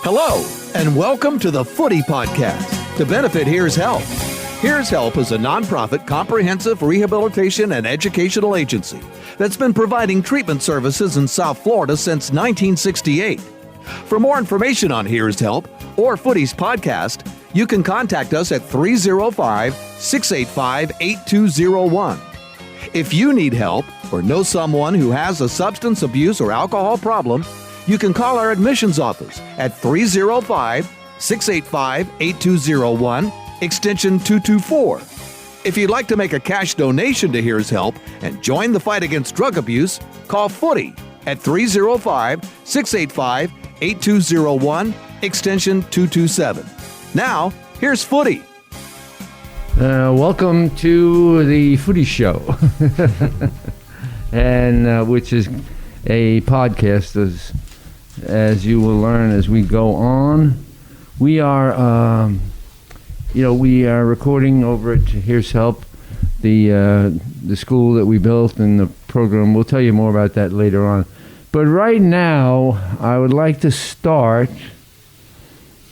Hello, and welcome to the Footy Podcast. To benefit Here's Help. Here's Help is a nonprofit comprehensive rehabilitation and educational agency that's been providing treatment services in South Florida since 1968. For more information on Here's Help or Footy's podcast, you can contact us at 305-685-8201. If you need help or know someone who has a substance abuse or alcohol problem, you can call our admissions office at 305-685-8201, extension 224. If you'd like to make a cash donation to Here's Help and join the fight against drug abuse, call Footy at 305-685-8201, extension 227. Now, here's Footy. Welcome to the Footy Show, and which is a podcast, as you will learn as we go on. We are, we are recording over at Here's Help, the school that we built and the program. We'll tell you more about that later on. But right now, I would like to start,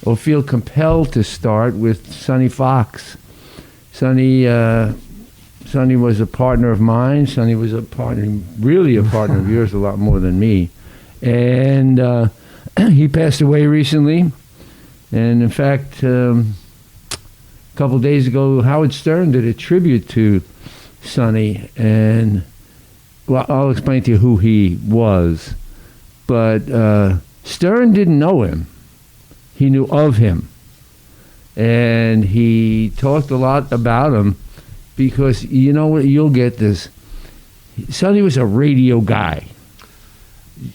or feel compelled to start, with Sonny Fox. Sonny was a partner of mine. Sonny was really a partner of yours, a lot more than me. And he passed away recently. And in fact, a couple of days ago, Howard Stern did a tribute to Sonny. And well, I'll explain to you who he was. But Stern didn't know him. He knew of him. And he talked a lot about him because, you know what, you'll get this. Sonny was a radio guy.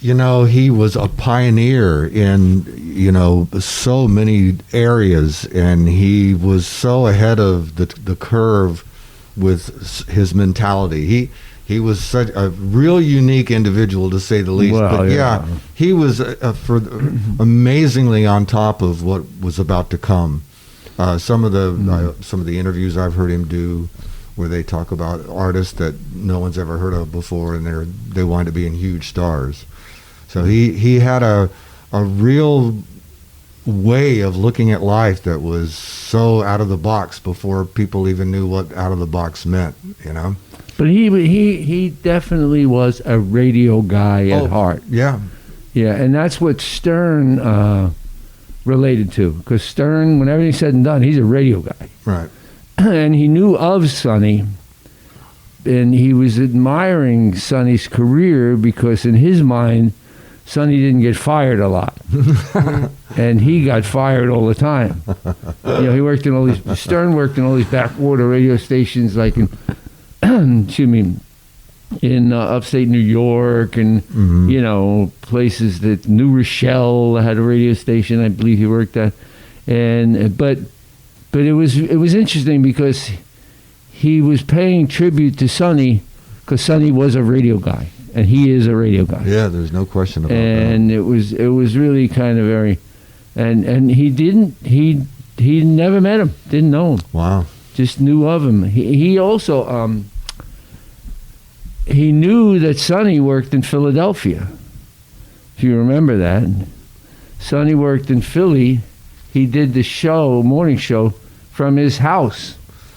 You know, he was a pioneer in, so many areas, and he was so ahead of the curve with his mentality. He was such a real unique individual, to say the least. Well, but yeah, he was amazingly on top of what was about to come. Some of the interviews I've heard him do, where they talk about artists that no one's ever heard of before, and they wind up being huge stars. So he had a real way of looking at life that was so out of the box before people even knew what out of the box meant. But he definitely was a radio guy at heart. Yeah, and that's what Stern related to, because Stern, when everything's said and done, he's a radio guy. Right. And he knew of Sonny, and he was admiring Sonny's career because in his mind, Sonny didn't get fired a lot. And he got fired all the time. He worked in all these, Stern worked in all these backwater radio stations, like in, in upstate New York, and places that New Rochelle had a radio station, I believe he worked at, but it was interesting because he was paying tribute to Sonny, because Sonny was a radio guy, and he is a radio guy. Yeah, there's no question about that. And it was really kind of very, and he never met him, didn't know him. Wow. Just knew of him. He also he knew that Sonny worked in Philadelphia, if you remember that. Sonny worked in Philly. He did the morning show, from his house.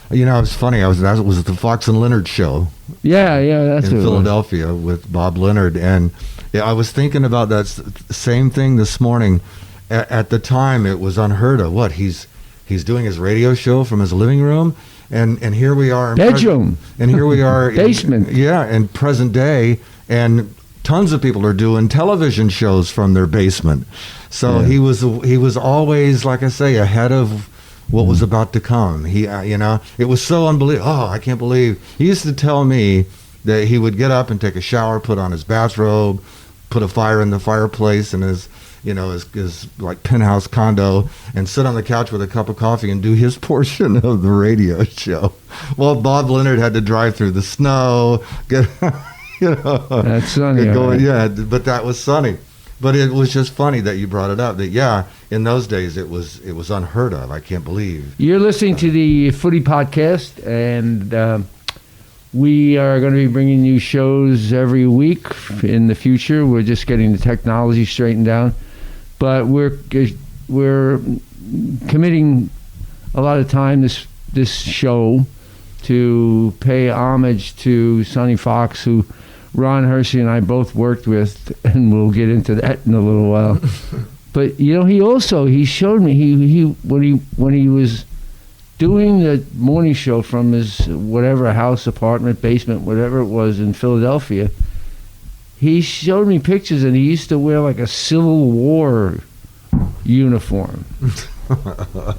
It was funny. That was at the Fox and Leonard show. Yeah, that's in Philadelphia with Bob Leonard, and I was thinking about that same thing this morning. At the time, it was unheard of. What he's doing his radio show from his living room. And here we are in bedroom, and here we are basement. In present day, and tons of people are doing television shows from their basement. So he was always, like I say, ahead of what was about to come. It was so unbelievable. Oh, I can't believe. He used to tell me that he would get up and take a shower, put on his bathrobe, put a fire in the fireplace in his like penthouse condo, and sit on the couch with a cup of coffee and do his portion of the radio show. Well, Bob Leonard had to drive through the snow, That's Sonny. Right. Yeah, but that was Sonny. But it was just funny that you brought it up. That in those days it was unheard of. I can't believe. You're listening to the Footy Podcast, and we are going to be bringing you shows every week in the future. We're just getting the technology straightened down. But we're we're committing a lot of time this show to pay homage to Sonny Fox, who Ron Hershey and I both worked with, and we'll get into that in a little while. But he showed me when he was doing the morning show from his whatever house, apartment, basement, whatever it was in Philadelphia. He showed me pictures, and he used to wear like a Civil War uniform.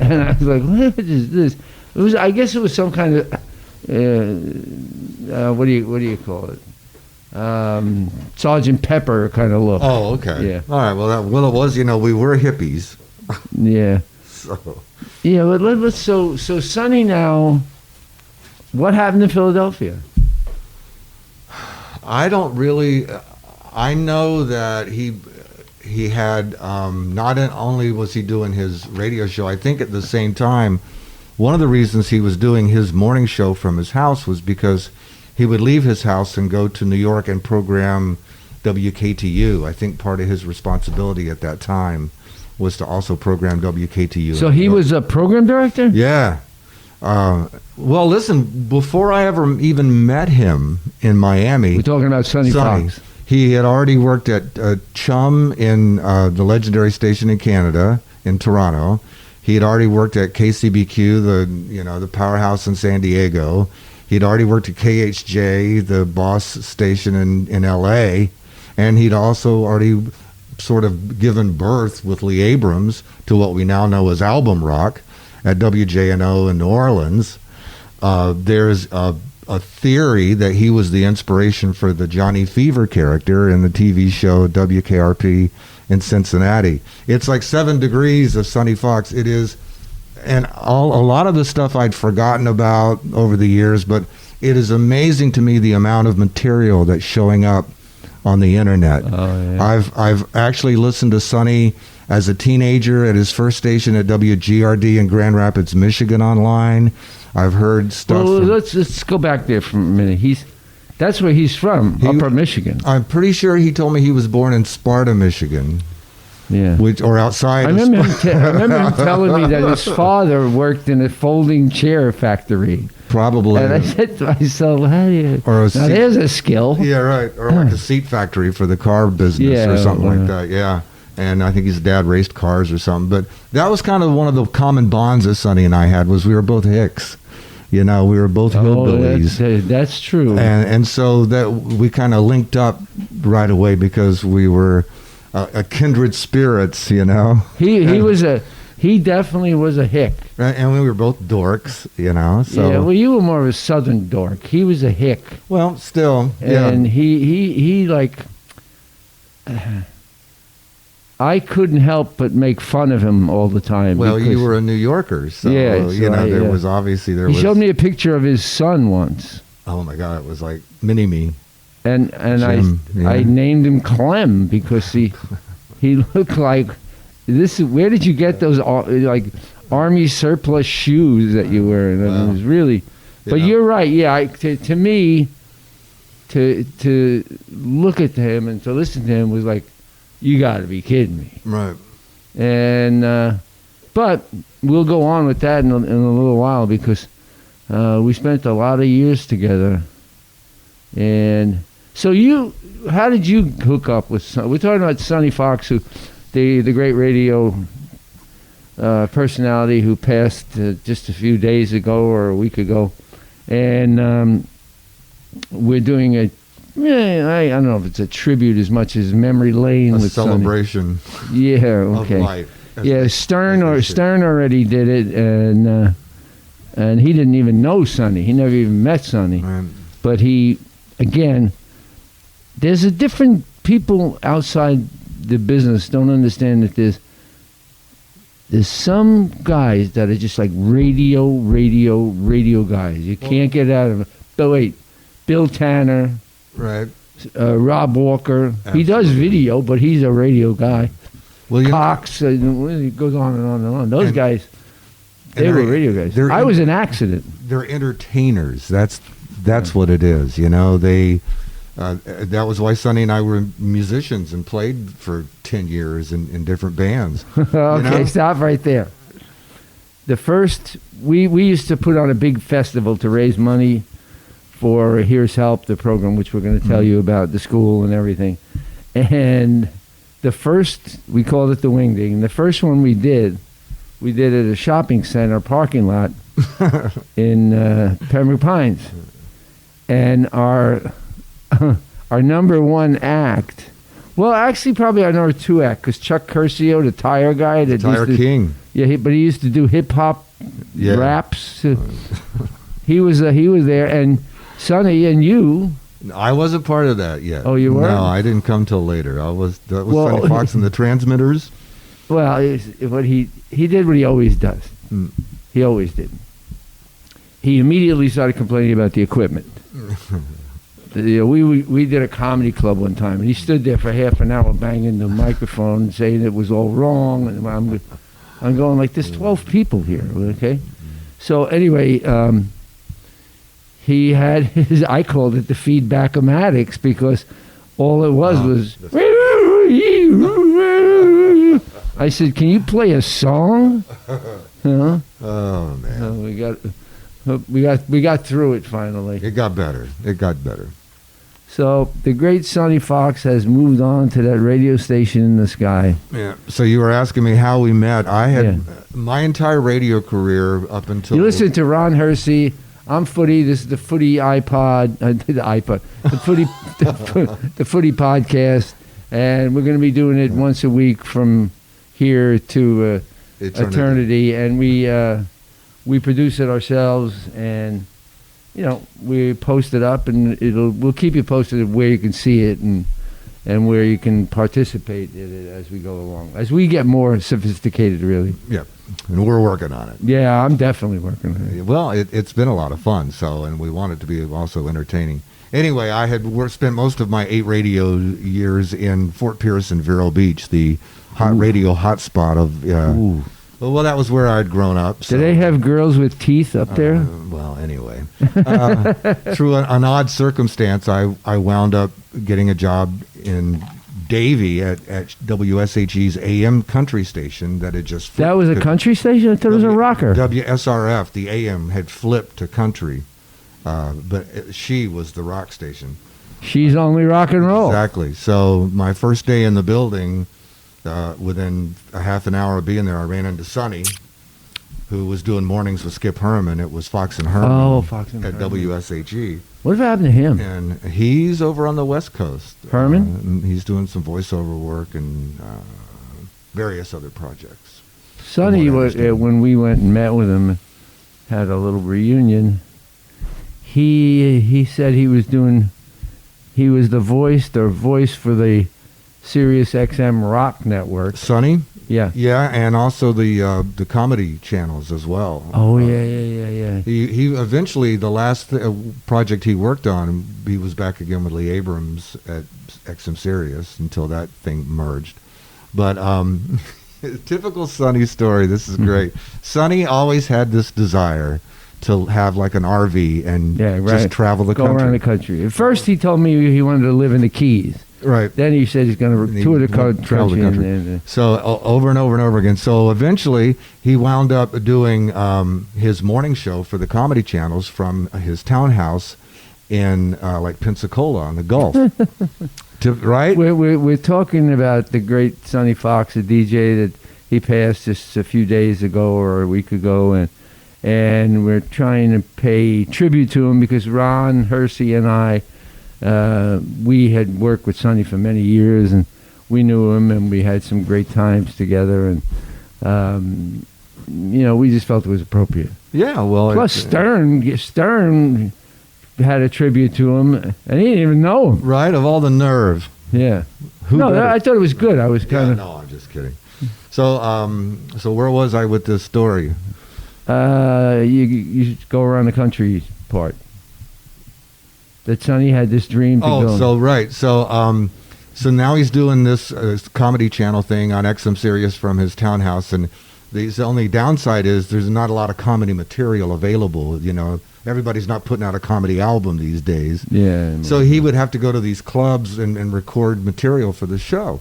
And I was like, what is this? I guess it was some kind of what do you call it? Sergeant Pepper kind of look. Oh, okay. Yeah. All right. Well, it was. We were hippies. Yeah. So. Yeah, but let's so Sonny now. What happened in Philadelphia? I don't really. I know that he had not only was he doing his radio show. I think at the same time, one of the reasons he was doing his morning show from his house was because he would leave his house and go to New York and program WKTU. I think part of his responsibility at that time was to also program WKTU. So he was a program director? Yeah. Well, listen, before I ever even met him in Miami... We're talking about Sonny Fox. He had already worked at Chum in the legendary station in Canada, in Toronto. He had already worked at KCBQ, the powerhouse in San Diego. He'd already worked at KHJ, the boss station in L.A., and he'd also already sort of given birth with Lee Abrams to what we now know as album rock at WJNO in New Orleans. There's a theory that he was the inspiration for the Johnny Fever character in the TV show WKRP in Cincinnati. It's like 7 degrees of Sonny Fox. It is, and a lot of the stuff I'd forgotten about over the years, but it is amazing to me the amount of material that's showing up on the internet. Oh, yeah. I've actually listened to Sonny as a teenager at his first station at WGRD in Grand Rapids, Michigan online. I've heard stuff. Well, let's go back there for a minute. That's where he's from, Upper Michigan. I'm pretty sure he told me he was born in Sparta, Michigan. Yeah. Or outside. I remember him telling me that his father worked in a folding chair factory. Probably. And I said to myself, how do you... Now, there's a skill. Yeah, right. Or like a seat factory for the car business or something like that. Yeah. And I think his dad raced cars or something. But that was kind of one of the common bonds that Sonny and I had, was we were both hicks. We were both hillbillies. That's true. And so that we kind of linked up right away because we were a kindred spirits, He definitely was a hick. And we were both dorks, So. Yeah, well, you were more of a southern dork. He was a hick. Well, still, yeah. And he like... I couldn't help but make fun of him all the time. Well, you were a New Yorker, so, there was obviously... He showed me a picture of his son once. Oh, my God, it was like mini-me. And Jim, I named him Clem because he looked like... Where did you get those like army surplus shoes that you wear? And it was really... But you're right, yeah. To me, to look at him and to listen to him was like, you got to be kidding me. Right. And but we'll go on with that in a little while because we spent a lot of years together. And so how did you hook up with We're talking about Sonny Fox, who the great radio personality who passed just a few days ago or a week ago. And we're doing I don't know if it's a tribute as much as memory lane with celebration. Sonny. Yeah, okay. Of life. Yeah, Stern already did it, and he didn't even know Sonny. He never even met Sonny. Right. But there's a different people outside the business don't understand that there's some guys that are just like radio guys. You can't get out of it. But wait, Bill Tanner. Right. Rob Walker. Absolutely. He does video, but he's a radio guy. Well, Cox. It goes on and on and on. Those guys, they were radio guys. I was an accident. They're entertainers. That's what it is. They That was why Sonny and I were musicians and played for 10 years in different bands. Okay, stop right there. The first, we used to put on a big festival to raise money for Here's Help, the program, which we're going to tell you about, the school and everything. And the first, we called it the Wingding. The first one we did at a shopping center parking lot in Pembroke Pines. And our number one act, well, actually probably our number two act, because Chuck Curcio, the tire guy, the Tire King. Yeah, but he used to do hip hop raps. He was there, and Sonny and you. I wasn't part of that yet. Oh, you weren't? No, I didn't come till later. That was Sonny Fox and the Transmitters. Well, he did what he always does. He always did. He immediately started complaining about the equipment. We did a comedy club one time, and he stood there for half an hour banging the microphone, saying it was all wrong. And I'm going like, there's 12 people here, okay? So anyway, he had his, I called it the feedback-o-matics, because all it was I said, can you play a song? Huh? Oh, man. So we got through it finally. It got better. So the great Sonny Fox has moved on to that radio station in the sky. Yeah. So you were asking me how we met. I had my entire radio career up until... You listened to Ron Hersey. I'm Footy. This is the Footy iPod. The Footy, the Footy podcast. And we're going to be doing it once a week from here to eternity. And we produce it ourselves, and we post it up, and we'll keep you posted of where you can see it and where you can participate in it as we go along, as we get more sophisticated, really. Yeah, and we're working on it. Yeah, I'm definitely working on it. Well, it's been a lot of fun, and we want it to be also entertaining. Anyway, I had spent most of my 8 radio years in Fort Pierce and Vero Beach, the radio hotspot of... Well, that was where I'd grown up. So. Do they have girls with teeth up there? Well, anyway. Through an odd circumstance, I wound up getting a job in Davie at WSHE's AM country station that had just flipped. That was a country station? I thought it was a rocker. WSRF, the AM, had flipped to country, but she was the rock station. She's only rock and roll. Exactly. So my first day in the building... within a half an hour of being there, I ran into Sonny, who was doing mornings with Skip Herman. It was Fox and Herman. Oh, Fox and at Herman. WSHE. What happened to him? And he's over on the West Coast. Herman? He's doing some voiceover work and various other projects. Sonny, when we went and met with him, had a little reunion. He said he was the voice for the Sirius XM Rock Network. Sonny? Yeah. Yeah, and also the comedy channels as well. Oh, yeah. He eventually, the last project he worked on, he was back again with Lee Abrams at XM Sirius until that thing merged. But typical Sonny story, this is great. Sonny always had this desire to have like an RV and just travel the country. Go around the country. At first he told me he wanted to live in the Keys. Right. Then he said he's going to tour the country. So over and over and over again. So eventually he wound up doing his morning show for the comedy channels from his townhouse in like Pensacola on the Gulf. Right? We're talking about the great Sonny Fox, a DJ that he passed just a few days ago or a week ago, and we're trying to pay tribute to him because Ron Hersey and I, we had worked with Sonny for many years, and we knew him, and we had some great times together, and we just felt it was appropriate. Yeah, well, plus Stern had a tribute to him, and he didn't even know him. Right, of all the nerve. Yeah. I thought it was good. I was kind of. No, I'm just kidding. So where was I with this story? You go around the country part. That Sonny had this dream to go. Oh, so right. So now he's doing this comedy channel thing on XM Sirius from his townhouse, and the only downside is there's not a lot of comedy material available. everybody's not putting out a comedy album these days. Yeah. So he would have to go to these clubs and record material for the show.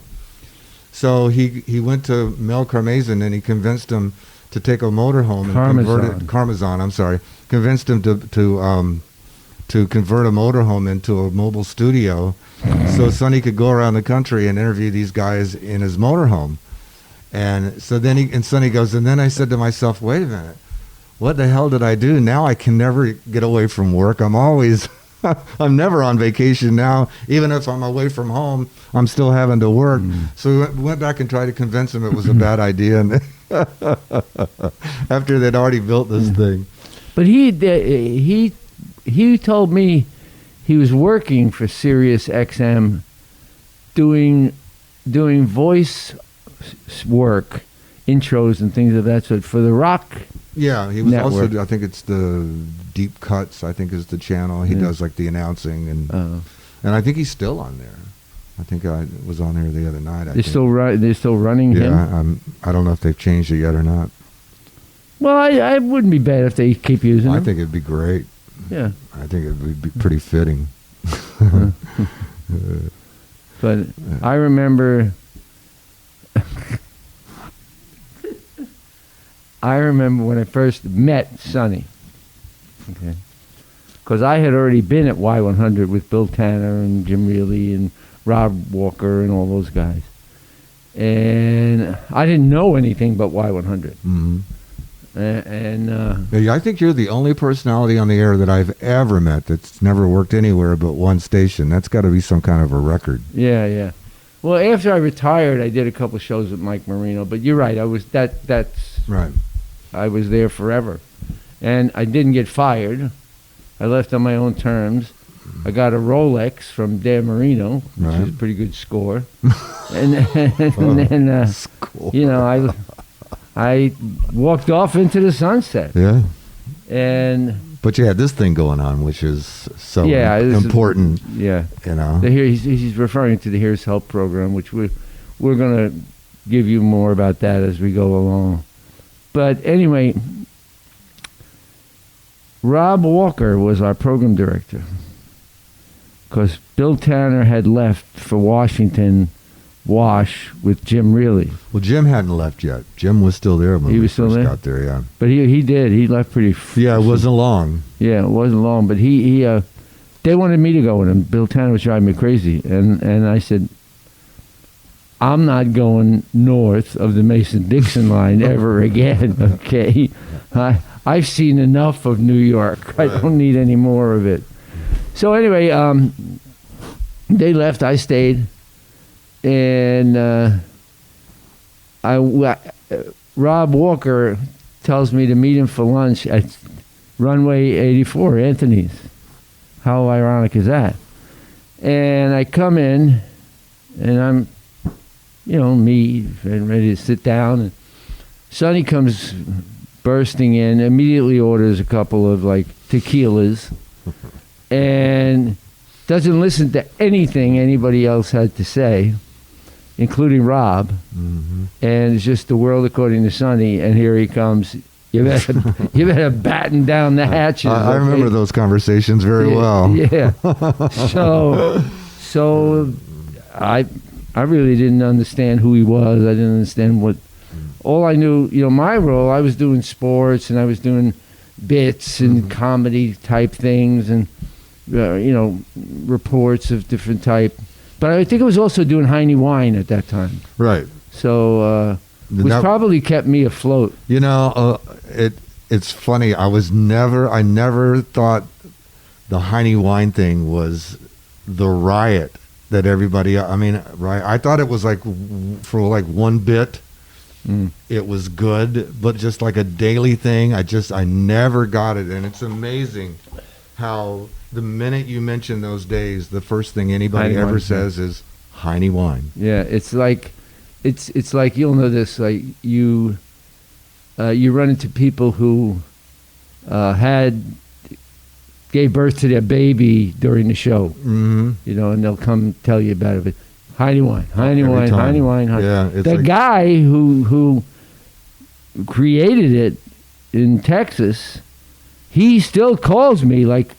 So he went to Mel Karmazin and he convinced him to take a motorhome and convert it. Karmazin, I'm sorry. Convinced him to convert a motorhome into a mobile studio, so Sonny could go around the country and interview these guys in his motorhome. And so then Sonny goes, and then I said to myself, wait a minute, what the hell did I do? Now I can never get away from work. I'm never on vacation now. Even if I'm away from home, I'm still having to work. So we went back and tried to convince him it was a bad idea. And after they'd already built this thing. But he told me he was working for Sirius XM doing voice work, intros and things of that sort for the Rock. Yeah, he was network. also, I think it's the Deep Cuts, I think is the channel. He does like the announcing, and I think he's still on there. I think I was on there the other night. They're still running him? Yeah, I don't know if they've changed it yet or not. Well, I wouldn't be bad if they keep using him. I think it'd be great. Yeah. I think it would be pretty fitting. But I remember when I first met Sonny, okay, because I had already been at Y100 with Bill Tanner and Jim Reilly and Rob Walker and all those guys, and I didn't know anything but Y100. Mm-hmm. Yeah, I think you're the only personality on the air that I've ever met that's never worked anywhere but one station. That's got to be some kind of a record. Yeah. Well, after I retired, I did a couple of shows with Mike Marino. But you're right. That's right. I was there forever, and I didn't get fired. I left on my own terms. I got a Rolex from Dan Marino, which was a pretty good score. and then Score. you know, I walked off into the sunset. Yeah. But you had this thing going on, which is so important. Yeah. You know. He's referring to the Here's Help program, which we're going to give you more about that as we go along. But anyway, Rob Walker was our program director because Bill Tanner had left for Washington Wash with Jim Reilly. Well, Jim hadn't left yet. Jim was still there when we first got there, yeah. But he did. He left pretty... Yeah, it wasn't long. Yeah, it wasn't long. But they wanted me to go with him. Bill Tanner was driving me crazy. And I said, I'm not going north of the Mason-Dixon line ever again, okay? I've seen enough of New York. I don't need any more of it. So anyway, they left. I stayed. And Rob Walker tells me to meet him for lunch at Runway 84, Anthony's. How ironic is that? And I come in, and I'm, me, and ready to sit down. And Sonny comes bursting in, immediately orders a couple of, tequilas, and doesn't listen to anything anybody else had to say, including Rob, and it's just the world according to Sonny, and here he comes. You better batten down the hatches. I remember those conversations very well. Yeah. So I really didn't understand who he was. I didn't understand what. All I knew, my role, I was doing sports and I was doing bits and comedy type things and, reports of different type. But I think I was also doing Heine Wine at that time. Right. So, which probably kept me afloat. It's funny. I never thought the Heine Wine thing was the riot that everybody, right. I thought it was for one bit. It was good, but just like a daily thing, I never got it. And it's amazing how the minute you mention those days, the first thing anybody ever says is Heine Wine. Yeah, it's like you'll know this. Like you run into people who gave birth to their baby during the show, and they'll come tell you about it. Heine Wine. Yeah, the guy who created it in Texas he still calls me like,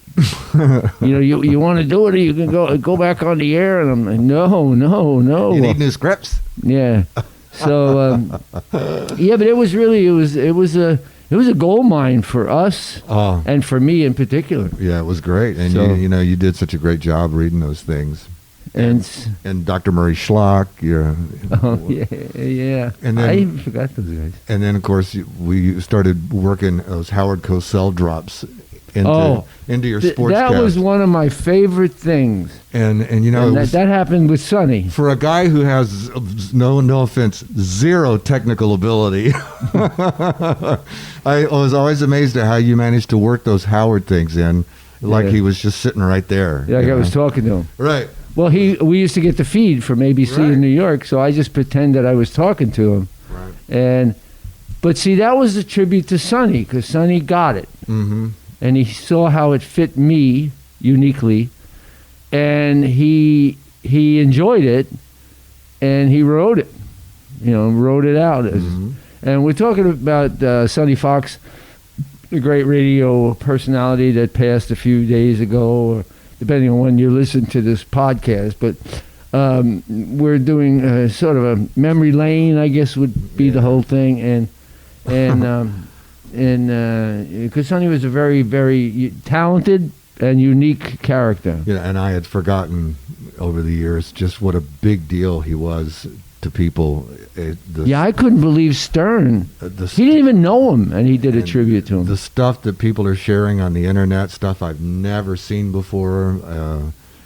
you want to do it, or you can go back on the air, and I'm like, no. You need new scripts. Yeah. So but it was a gold mine for us and for me in particular. Yeah, it was great, and So- you did such a great job reading those things. And Dr. Murray Schlock, yeah. And then- I even forgot those guys. and then of course we started working those Howard Cosell drops into your sports. That was one of my favorite things. and And it was- that happened with Sonny. for a guy who has no offense, zero technical ability. I was always amazed at how you managed to work those Howard things in, like Yeah. he was just sitting right there. Like you I was know? talking to him. Right. Well, we used to get the feed from ABC Right. in New York, so I just pretended I was talking to him. Right. But see, that was a tribute to Sonny, because Sonny got it. Mm-hmm. And he saw how it fit me uniquely, and he enjoyed it, and he wrote it, wrote it out. Mm-hmm. And we're talking about Sonny Fox, the great radio personality that passed a few days ago, or depending on when you listen to this podcast. But we're doing sort of a memory lane, I guess would be the whole thing, and because Sonny was a very, very talented and unique character. Yeah, and I had forgotten over the years just what a big deal he was to people. I couldn't believe Stern. He didn't even know him, and he did a tribute to him. The stuff that people are sharing on the internet, stuff I've never seen before.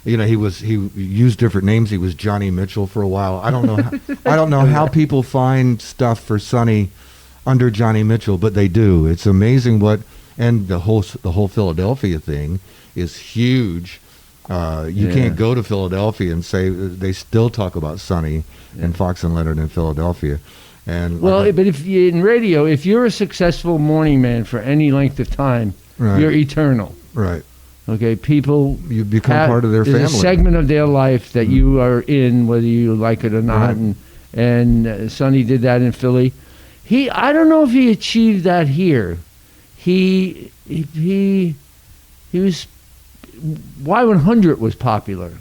He used different names. He was Johnny Mitchell for a while. I don't know how people find stuff for Sonny under Johnny Mitchell, but they do. It's amazing and the whole Philadelphia thing is huge. You can't go to Philadelphia and say they still talk about Sonny and Fox and Leonard in Philadelphia. And but in radio, if you're a successful morning man for any length of time, Right. you're eternal. Right. Okay, people You become part of their there's family. a segment of their life that you are in, whether you like it or not. Right. And Sonny did that in Philly. I don't know if he achieved that here. He was Y100 was popular,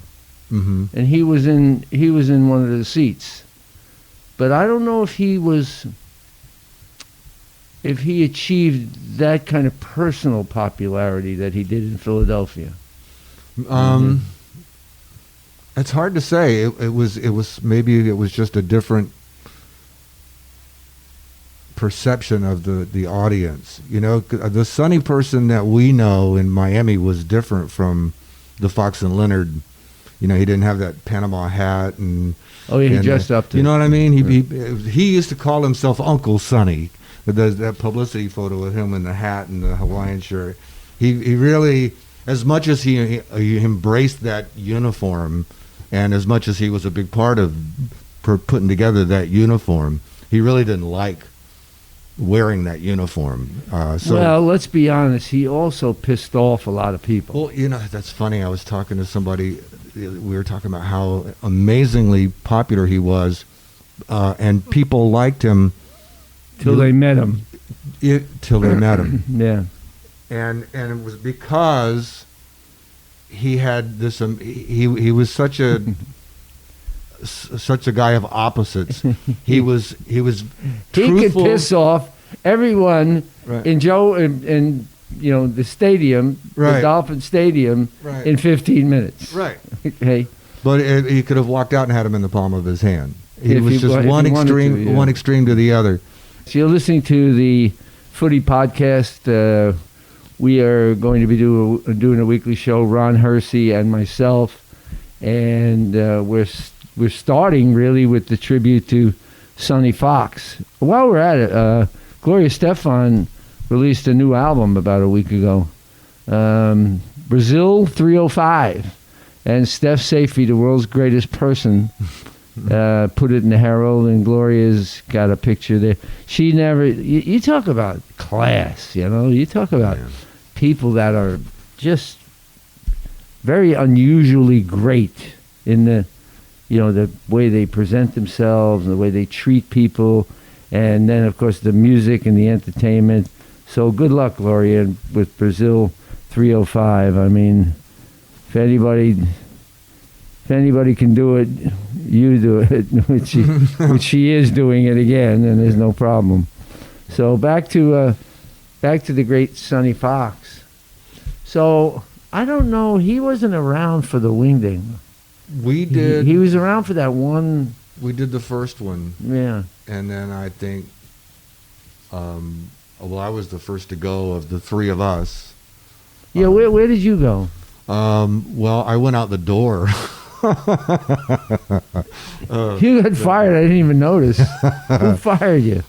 Mm-hmm. and he was in one of the seats. But I don't know if he achieved that kind of personal popularity that he did in Philadelphia. It's hard to say. It was maybe it was just a different perception of the audience. The Sonny person that we know in Miami was different from the Fox and Leonard. He didn't have that Panama hat and He dressed up to. You know what I mean? He used to call himself Uncle Sonny. That publicity photo with him in the hat and the Hawaiian shirt. He really, as much as he embraced that uniform, and as much as he was a big part of putting together that uniform, he really didn't like wearing that uniform. Well, let's be honest. He also pissed off a lot of people. Well, that's funny. I was talking to somebody. We were talking about how amazingly popular he was, and people liked him Till they met him. Till they met him. Yeah. And it was because he had this. He was such a guy of opposites. He was He truthful. could piss off everyone Right. in the stadium, the Right. Dolphin Stadium, Right. in 15 minutes. Right. Okay. But he could have walked out and had him in the palm of his hand. He If was he just wa- if one he wanted extreme, to, yeah. one extreme to the other. So you're listening to the Footy podcast. We are going to be doing a weekly show, Ron Hersey and myself, and we're starting really with the tribute to Sonny Fox. While we're at it, Gloria Stefan released a new album about a week ago, Brazil 305, and Steph Safey, the world's greatest person, put it in the Herald, and Gloria's got a picture there. She never. You talk about class, You talk about people that are just very unusually great in the way they present themselves and the way they treat people, and then of course the music and the entertainment. So good luck, Gloria, with Brazil 305. I mean, if anybody can do it, you do it, which she is doing it again, and there's no problem. So back to the great Sonny Fox. So I don't know, he wasn't around for the wingding. We did. He was around for that one. We did the first one. Yeah. And then I think, I was the first to go of the three of us. Yeah, where did you go? I went out the door. You got fired. I didn't even notice. Who fired you?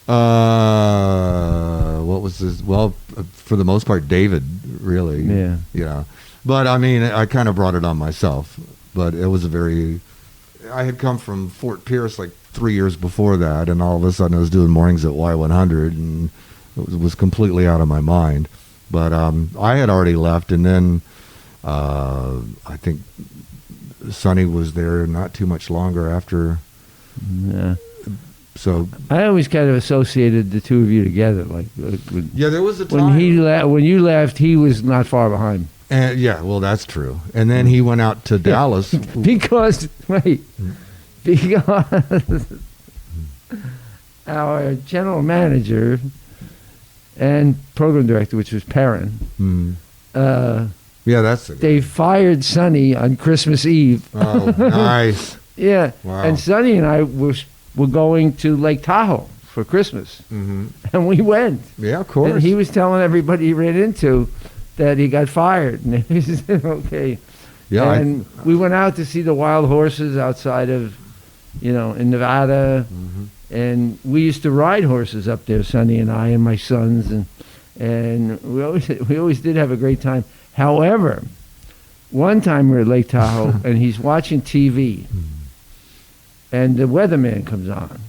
What was this? Well, for the most part, David, really. Yeah. Yeah. But I mean, I kind of brought it on myself. But it was I had come from Fort Pierce like 3 years before that, and all of a sudden I was doing mornings at Y100, and it was completely out of my mind. But I had already left, and then I think Sonny was there not too much longer after. Yeah. So I always kind of associated the two of you together. yeah, there was a time when you left, he was not far behind. And yeah, well, that's true. And then he went out to Dallas because our general manager and program director, which was Perrin, yeah, that's the guy. They fired Sonny on Christmas Eve. Oh, nice. Yeah. Wow. And Sonny and I were going to Lake Tahoe for Christmas. Mm-hmm. And we went. Yeah, of course. And he was telling everybody he ran into that he got fired. And he said, okay. Yeah. And we went out to see the wild horses outside of, in Nevada. Mm-hmm. And we used to ride horses up there, Sonny and I and my sons. And we always did have a great time. However, one time we were at Lake Tahoe, and he's watching TV, and the weatherman comes on,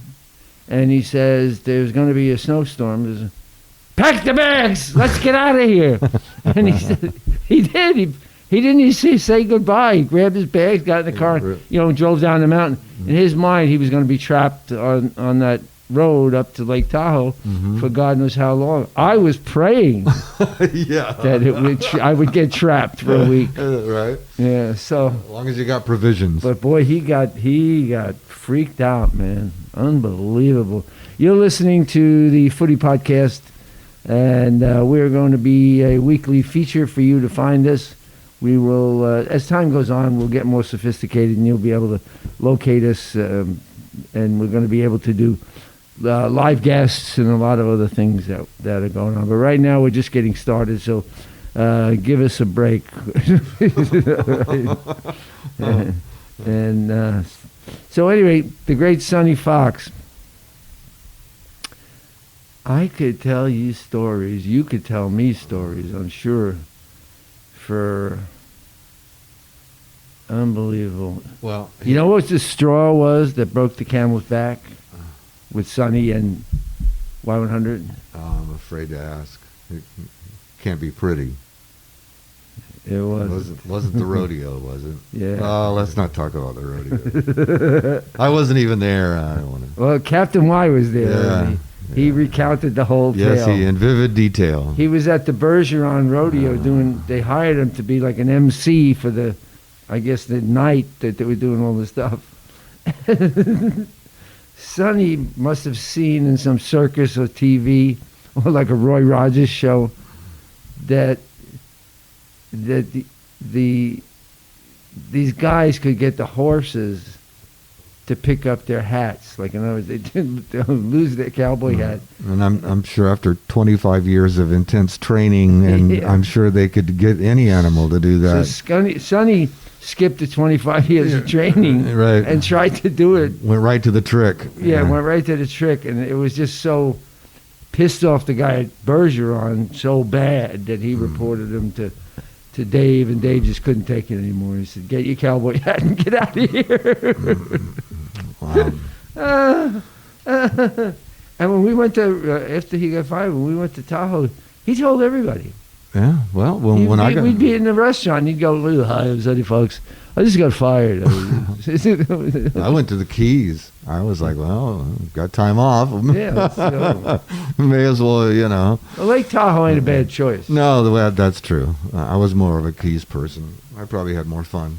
and he says, there's going to be a snowstorm. Pack the bags! Let's get out of here! And he said, he did. He didn't even say goodbye. He grabbed his bags, got in the car, and drove down the mountain. In his mind, he was going to be trapped on that road up to Lake Tahoe for God knows how long. I was praying that I would get trapped for a week. Right. Yeah. So as long as you got provisions. But boy, he got freaked out, man. Unbelievable. You're listening to the Footy Podcast, and we're going to be a weekly feature for you to find us. We will, as time goes on, we'll get more sophisticated, and you'll be able to locate us, and we're going to be able to do live guests and a lot of other things that are going on. But right now we're just getting started, so give us a break. So anyway, the great Sonny Fox. I could tell you stories. You could tell me stories, I'm sure, for unbelievable. Well, you know what the straw was that broke the camel's back? With Sonny and Y100? I'm afraid to ask. It can't be pretty. It was. Wasn't the rodeo, was it? Yeah. Oh, let's not talk about the rodeo. I wasn't even there. I don't want to. Well, Captain Y was there. Yeah. He recounted the whole tale. Yes, in vivid detail. He was at the Bergeron rodeo they hired him to be like an MC for the night that they were doing all this stuff. Sonny must have seen in some circus or TV or like a Roy Rogers show that these guys could get the horses to pick up their hats. Like in other words, they didn't lose their cowboy hat. And I'm sure after 25 years of intense training, and I'm sure they could get any animal to do that. So Sonny skipped the 25 years of training and tried to do it. Went right to the trick. Yeah, went right to the trick. And it was just so pissed off the guy at Bergeron so bad that he reported him to Dave, and Dave just couldn't take it anymore. He said, get your cowboy hat and get out of here. Wow. And when we went to, after he got fired, when we went to Tahoe, he told everybody. Yeah, well, we'd be in the restaurant, and he'd go, hi, I'm Sonny Fox. I just got fired. I went to the Keys. I was like, well, got time off. Yeah, let's go. May as well, Well, Lake Tahoe ain't a bad choice. No, that's true. I was more of a Keys person. I probably had more fun.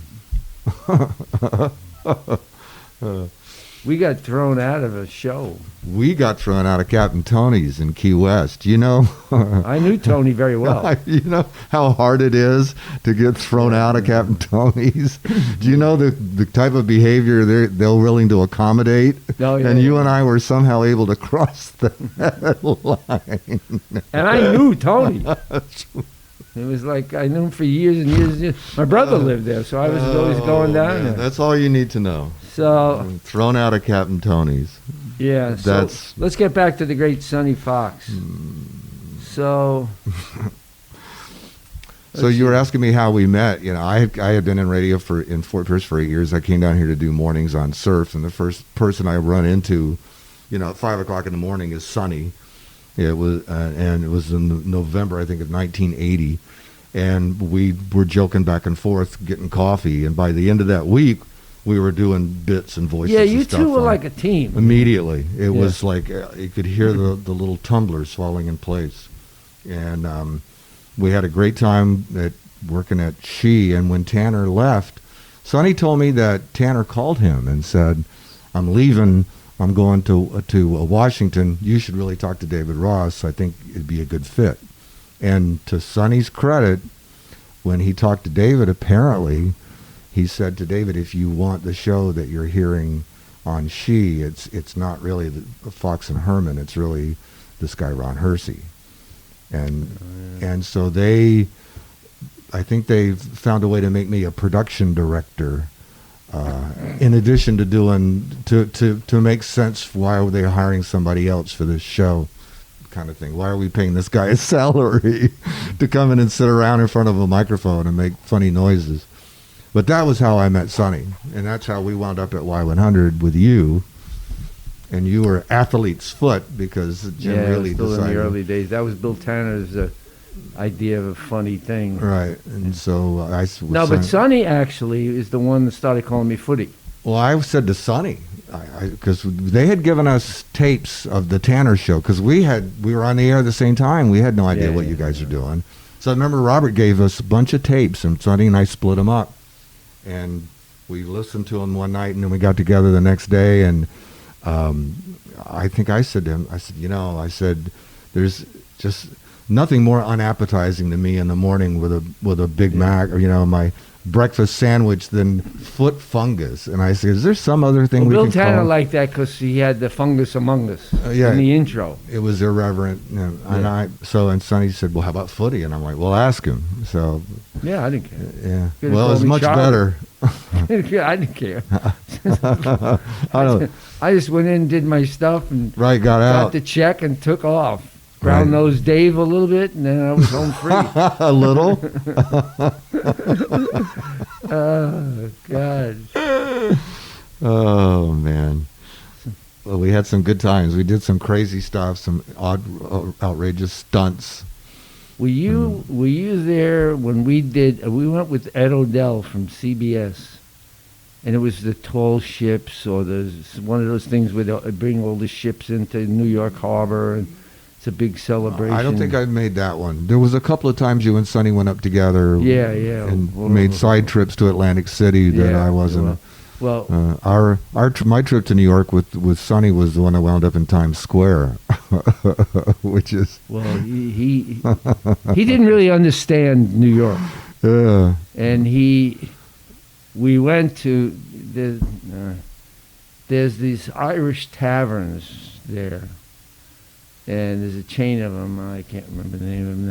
We got thrown out of a show. We got thrown out of Captain Tony's in Key West. You know, I knew Tony very well. You know how hard it is to get thrown out of Captain Tony's. Do you know the type of behavior they're willing to accommodate? Oh, yeah, and you and I were somehow able to cross that line. And I knew Tony. It was like I knew him for years and years and years. My brother lived there, so I was always going down there. That's all you need to know. So thrown out of Captain Tony's. Yeah, so let's get back to the great Sonny Fox. So you were asking me how we met. You know, I had been in radio in Fort Pierce for 8 years. I came down here to do mornings on Surf, and the first person I run into, you know, at 5 o'clock in the morning is Sonny. It was and it was in November, I think, of 1980, and we were joking back and forth, getting coffee, and by the end of that week, we were doing bits and voices. Yeah, you and stuff two were like a team. Immediately, it was like you could hear the little tumblers falling in place, and we had a great time working at She. And when Tanner left, Sonny told me that Tanner called him and said, "I'm leaving. I'm going to Washington. You should really talk to David Ross. I think it'd be a good fit." And to Sonny's credit, when he talked to David, apparently he said to David, "If you want the show that you're hearing on She, it's not really the Fox and Herman. It's really this guy Ron Hersey." And so I think they found a way to make me a production director. In addition to doing to make sense, why were they hiring somebody else for this show, kind of thing? Why are we paying this guy a salary to come in and sit around in front of a microphone and make funny noises? But that was how I met Sonny, and that's how we wound up at Y100 with you. And you were Athlete's Foot because Jim really still decided. In the early days. That was Bill Tanner's idea of a funny thing. Right, and so but Sonny actually is the one that started calling me Footy. Well, I said to Sonny, because they had given us tapes of the Tanner show, because we were on the air at the same time. We had no idea what you guys are doing. So I remember Robert gave us a bunch of tapes, and Sonny and I split them up, and we listened to them one night, and then we got together the next day, and I think I said to him, I said, there's just nothing more unappetizing to me in the morning with a Big Mac or my breakfast sandwich than foot fungus. And I said, is there some other thing we Bill can Tanner call? liked that because he had the fungus among us in the intro. It was irreverent. And Sonny said, well, how about Footy? And I'm like, well, ask him. So yeah, I didn't care. Yeah. Well, it's much better. I didn't care. I just went in, did my stuff, and got out. Got the check and took off. Brown-nosed Dave a little bit, and then I was home free. A little? Oh, God. Oh, man. Well, we had some good times. We did some crazy stuff, some odd, outrageous stunts. Were you there when we went with Ed Odell from CBS, and it was the tall ships, or one of those things where they bring all the ships into New York Harbor, and it's a big celebration. I don't think I made that one. There was a couple of times you and Sonny went up together. Yeah. And made side trips to Atlantic City that I wasn't. My trip to New York with Sonny was the one that wound up in Times Square, which is. Well, he didn't really understand New York. Yeah. And we went to there's these Irish taverns there. And there's a chain of them. I can't remember the name of them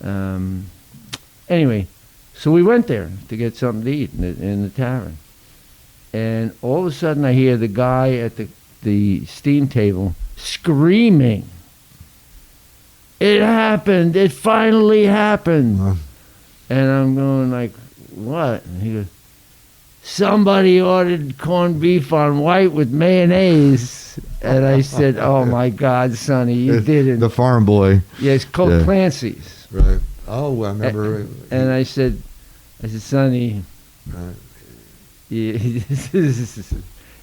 now. Anyway, so we went there to get something to eat in the tavern. And all of a sudden I hear the guy at the steam table screaming, "It happened! It finally happened!" And I'm going like, "What?" And he goes, "Somebody ordered corned beef on white with mayonnaise." And I said, "Oh my God, Sonny, you didn't." The farm boy. Yeah, it's called Clancy's. Right. Oh, I remember. And I said, Sonny,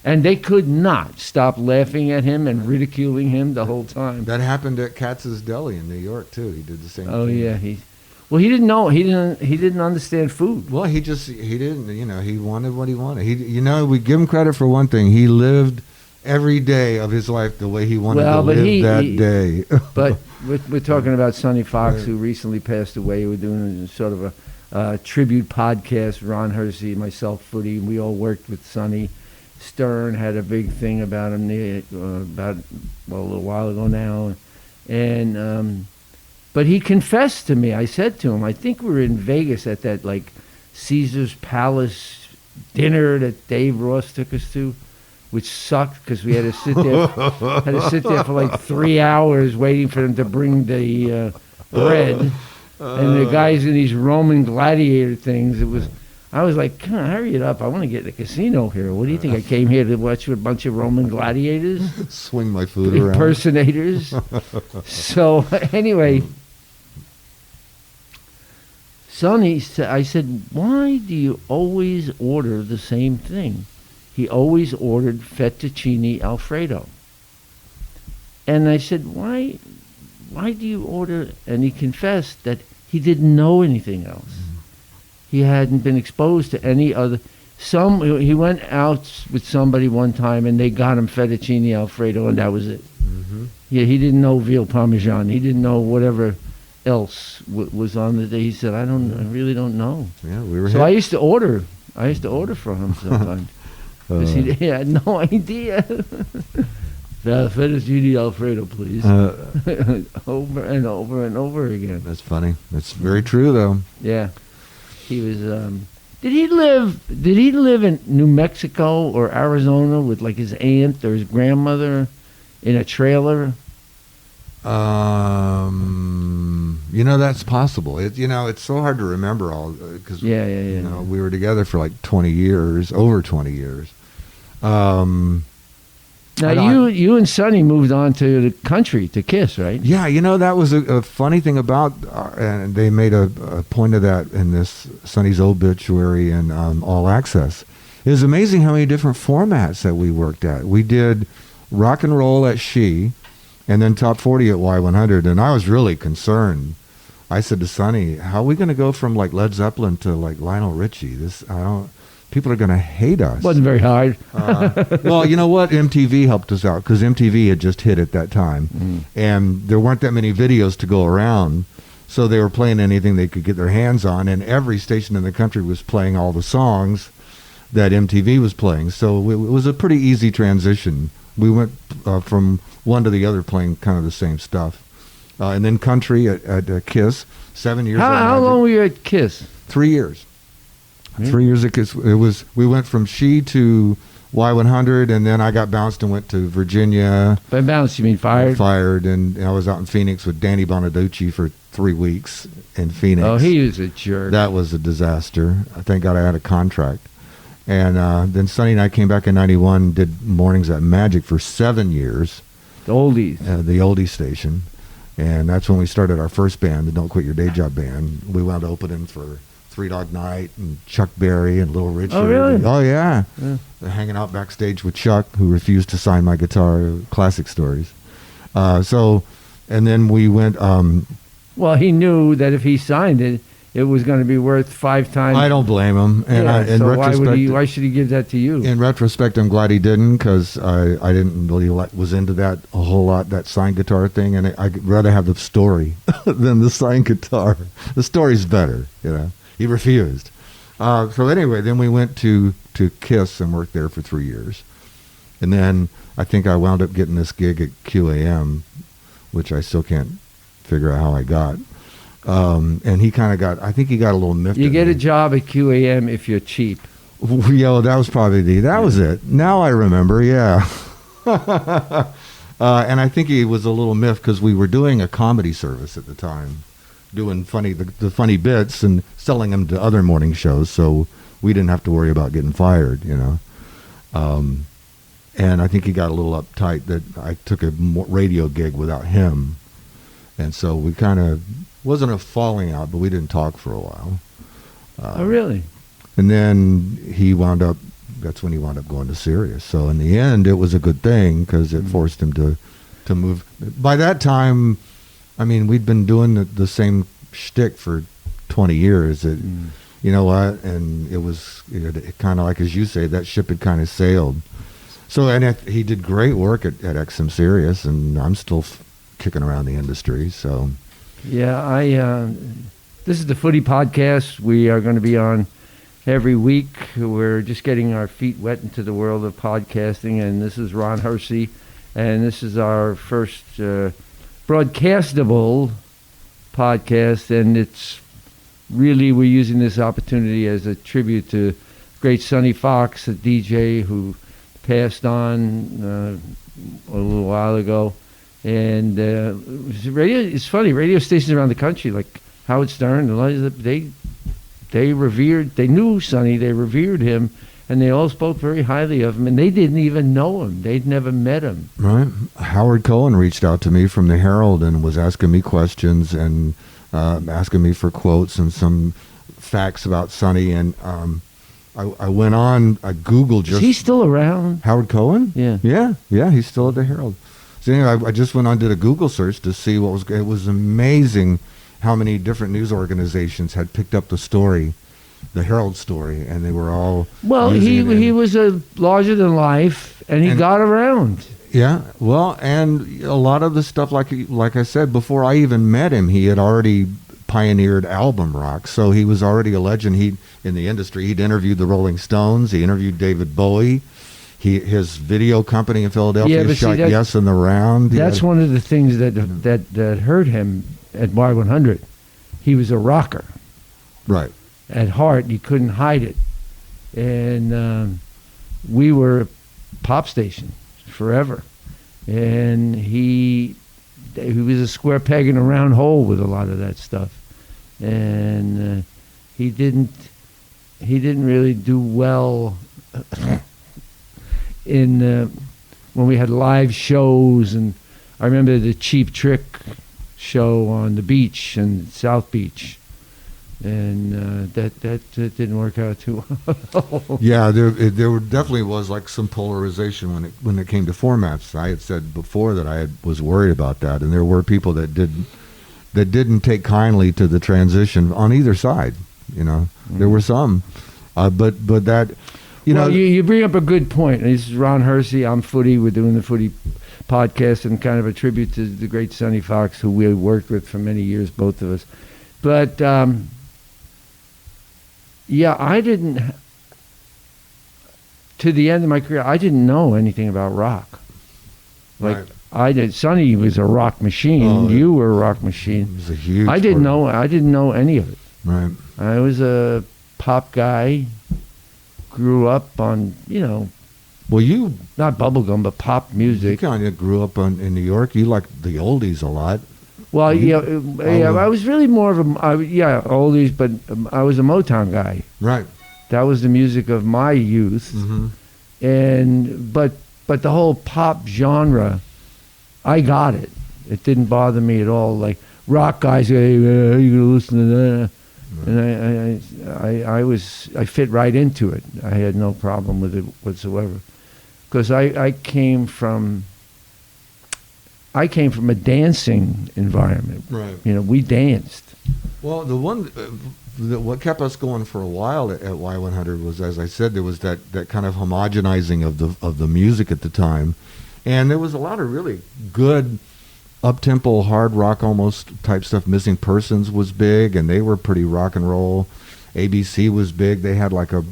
And they could not stop laughing at him and ridiculing him the whole time. That happened at Katz's Deli in New York too. He did the same thing. Oh yeah, he didn't know. He didn't understand food. Well, he didn't. He wanted what he wanted. We give him credit for one thing. He lived every day of his life the way he wanted to live that day. But we're talking about Sonny Fox, who recently passed away. We're doing sort of a tribute podcast. Ron Hersey, myself, Footy. We all worked with Sonny. Stern had a big thing about him a little while ago now, and but he confessed to me. I said to him, I think we were in Vegas at that Caesar's Palace dinner that Dave Ross took us to, which sucked because we had to sit there for 3 hours waiting for them to bring the bread, and the guys in these Roman gladiator things. I was like, come on, hurry it up. I want to get in the casino here. What do you think? I came here to watch a bunch of Roman gladiators? Swing my food around. Impersonators. So, anyway, Sonny, I said, why do you always order the same thing? He always ordered fettuccine Alfredo. And I said, why do you order? And he confessed that he didn't know anything else. He hadn't been exposed to any other. He went out with somebody one time and they got him fettuccine Alfredo, and that was it. Mm-hmm. Yeah, he didn't know veal parmesan. He didn't know whatever else was on the day. He said, I really don't know. Yeah, we were. So I used to order for him sometimes because he had no idea. Fettuccine Alfredo, please. Over and over and over again. That's funny. That's very true, though. Yeah. He was. Did he live in New Mexico or Arizona with his aunt or his grandmother in a trailer? That's possible. It's so hard to remember all because we were together for 20 years, over 20 years. Now you and Sonny moved on to the country to Kiss, right? Yeah, that was a funny thing about, and they made a point of that in this Sonny's obituary and All Access. It was amazing how many different formats that we worked at. We did rock and roll at She, and then Top 40 at Y100, and I was really concerned. I said to Sonny, "How are we going to go from Led Zeppelin to Lionel Richie? People are going to hate us." Wasn't very hard. Well, you know what? MTV helped us out because MTV had just hit at that time, and there weren't that many videos to go around, so they were playing anything they could get their hands on, and every station in the country was playing all the songs that MTV was playing. So it was a pretty easy transition. We went from one to the other playing kind of the same stuff. And then country at Kiss, 7 years. How long were you at Kiss? 3 years. Really? 3 years at Kiss. We went from She to Y100, and then I got bounced and went to Virginia. By bounced, you mean fired? Fired, and I was out in Phoenix with Danny Bonaducci for 3 weeks in Phoenix. Oh, he was a jerk. That was a disaster. Thank God I had a contract. And then Sonny and I came back in 91, did mornings at Magic for 7 years. The oldies. The oldie station. And that's when we started our first band, the Don't Quit Your Day Job band. We wound up opening for Three Dog Night and Chuck Berry and Little Richard. Oh, really? Oh, yeah. Hanging out backstage with Chuck, who refused to sign my guitar. Classic stories. And then we went... well, he knew that if he signed it, it was going to be worth 5 times. I don't blame him. And in retrospect, why should he give that to you? In retrospect, I'm glad he didn't, because I didn't really was into that a whole lot, that signed guitar thing, and I'd rather have the story than the signed guitar. The story's better, He refused. So anyway, then we went to Kiss and worked there for 3 years. And then I think I wound up getting this gig at QAM, which I still can't figure out how I got. And he kind of I think he got a little miffed. You get a job at QAM if you're cheap. Yeah, that was probably that was it. Now I remember, yeah. And I think he was a little miffed because we were doing a comedy service at the time, doing the funny bits and selling them to other morning shows, so we didn't have to worry about getting fired, And I think he got a little uptight that I took a radio gig without him, and so we kind of wasn't a falling out, but we didn't talk for a while. Oh, really? And then he wound up that's when he wound up going to Sirius. So in the end, it was a good thing because it forced him to move. By that time, I mean, we'd been doing the same shtick for 20 years. You know what? And it was kind of like, as you say, that ship had kind of sailed. So, and he did great work at XM Sirius, and I'm still kicking around the industry. So, yeah, this is the Footy Podcast. We are going to be on every week. We're just getting our feet wet into the world of podcasting, and this is Ron Hersey, and this is our first broadcastable podcast, and it's really, we're using this opportunity as a tribute to great Sonny Fox, a DJ who passed on a little while ago. And it's funny, radio stations around the country, like Howard Stern, they knew Sonny, they revered him, and they all spoke very highly of him, and they didn't even know him. They'd never met him. Right. Howard Cohen reached out to me from the Herald and was asking me questions and asking me for quotes and some facts about Sonny, and I went on, I Googled just... Is he still around? Howard Cohen? Yeah. Yeah, he's still at the Herald. So anyway, I just went on, did a Google search to see what was... It was amazing how many different news organizations had picked up the story, the Herald story, and they were all... Well, he was a larger than life, and he got around. Yeah, well, and a lot of the stuff, like I said, before I even met him, he had already pioneered album rock, so he was already a legend. In the industry, he'd interviewed the Rolling Stones, he interviewed David Bowie, his video company in Philadelphia shot Yes in the Round. That's one of the things that hurt him at Y100. He was a rocker. Right. At heart, he couldn't hide it. And we were a pop station forever. And he was a square peg in a round hole with a lot of that stuff. And he didn't really do well in when we had live shows. And I remember the Cheap Trick show on the beach in South Beach, and that didn't work out too well. Yeah, there definitely was like some polarization when it came to formats. I had said before that I was worried about that, and there were people that didn't take kindly to the transition on either side. You know, there were some, but that, you know, you bring up a good point. This is Ron Hersey. I'm Footy. We're doing the Footy podcast and kind of a tribute to the great Sonny Fox, who we worked with for many years, both of us. But I didn't. To the end of my career, I didn't know anything about rock. Like right. I did. Sonny was a rock machine. Oh, you were a rock machine. It was a huge. I didn't know any of it. Right. I was a pop guy. Grew up on, Well, you not bubblegum, but pop music. You kind of grew up in New York. You liked the oldies a lot. Well, I was really more of oldies, but I was a Motown guy. Right. That was the music of my youth, and but the whole pop genre, I got it. It didn't bother me at all. Like rock guys, hey, you gonna listen to that? And I fit right into it. I had no problem with it whatsoever, because I came from a dancing environment. Right. We danced. Well, the one what kept us going for a while at Y100 was, as I said, there was that kind of homogenizing of the music at the time, and there was a lot of really good up-tempo, hard rock almost type stuff. Missing Persons was big, and they were pretty rock and roll. ABC was big. They had that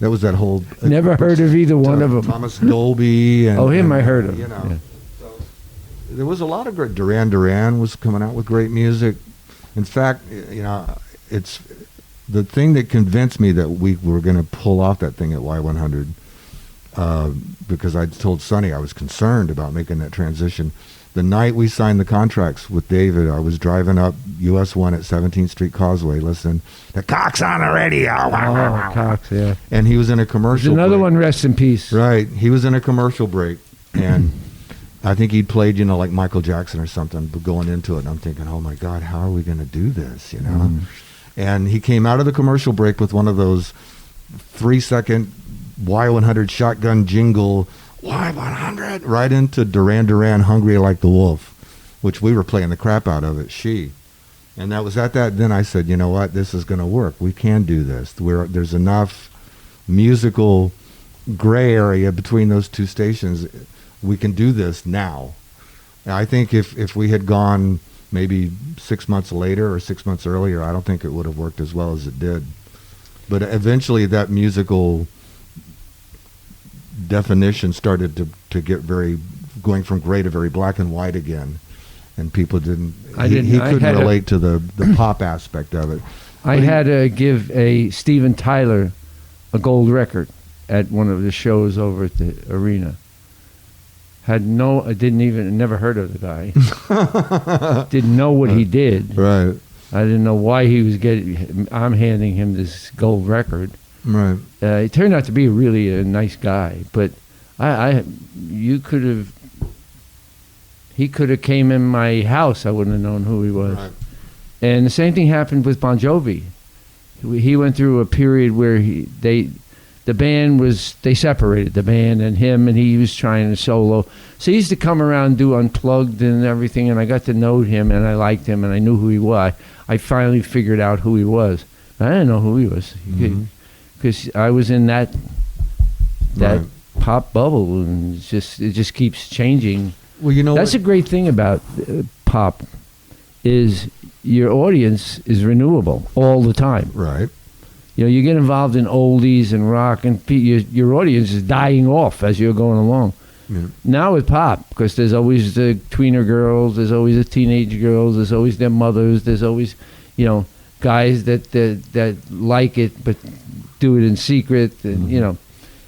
was that whole... Never heard of either one of them. Thomas Dolby. And, him I heard of. Yeah. So there was a lot of great... Duran Duran was coming out with great music. In fact, it's the thing that convinced me that we were going to pull off that thing at Y100, because I told Sonny I was concerned about making that transition. The night we signed the contracts with David, I was driving up US 1 at 17th Street Causeway, listening, the Cox on the radio. Oh, Cox, yeah. And he was in a commercial break. Another one, rest in peace. Right. He was in a commercial break, and I think he'd played, like Michael Jackson or something, but going into it, and I'm thinking, oh my God, how are we going to do this, And he came out of the commercial break with one of those 3-second Y100 shotgun jingle, Y100, right into Duran Duran, Hungry Like the Wolf, which we were playing the crap out of at She. And that was at that, then I said, you know what, this is going to work. We can do this. There's enough musical gray area between those two stations. We can do this now. I think if we had gone maybe 6 months later or 6 months earlier, I don't think it would have worked as well as it did. But eventually that musical definition started to get going from gray to very black and white again. And people he couldn't relate to the pop aspect of it. I had to give a Steven Tyler a gold record at one of the shows over at the arena. I never heard of the guy. Didn't know what he did. Right. I didn't know why he was I'm handing him this gold record. Right. He turned out to be really a nice guy, but he could have came in my house. I wouldn't have known who he was. Right. And the same thing happened with Bon Jovi. He went through a period where they separated, the band and him, and he was trying to solo. So he used to come around and do Unplugged and everything, and I got to know him, and I liked him, and I knew who he was. I finally figured out who he was. I didn't know who he was, because I was in that right. pop bubble, and it just keeps changing. Well, you know that's a great thing about pop, is your audience is renewable all the time. Right. You know, you get involved in oldies and rock, and your audience is dying off as you're going along. Yeah. Now with pop, because there's always the tweener girls, there's always the teenage girls, there's always their mothers, there's always, guys that like it but do it in secret, and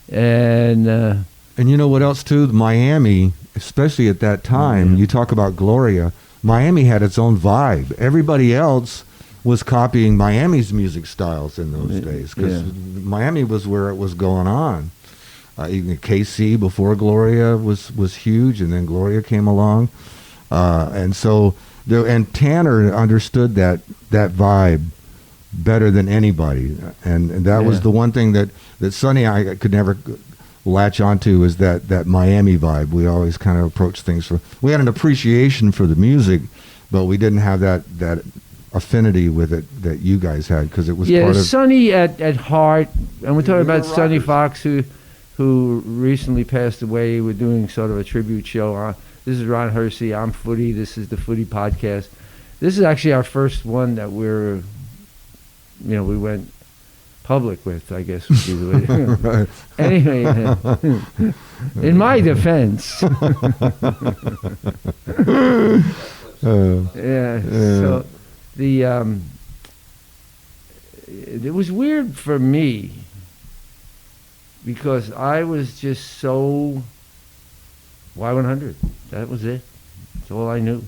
and you know what else too? Miami, especially at that time, you talk about Gloria. Miami had its own vibe. Everybody else was copying Miami's music styles in those days, because Miami was where it was going on. Even KC before Gloria was huge, and then Gloria came along, and so and Tanner understood that vibe better than anybody, and that was the one thing that Sonny I could never latch onto, is that Miami vibe. We always kind of approached things we had an appreciation for the music, but we didn't have that affinity with it that you guys had, because it was part of Sonny at heart. And we're talking about Sonny Fox, who recently passed away. We're doing sort of a tribute show. This is Ron Hersey. I'm Footy. This is the Footy podcast. This is actually our first one that we went public with, I guess would be the way. Right. Anyway, in my defense, so it was weird for me, because I was just so Y100. That was it. That's all I knew.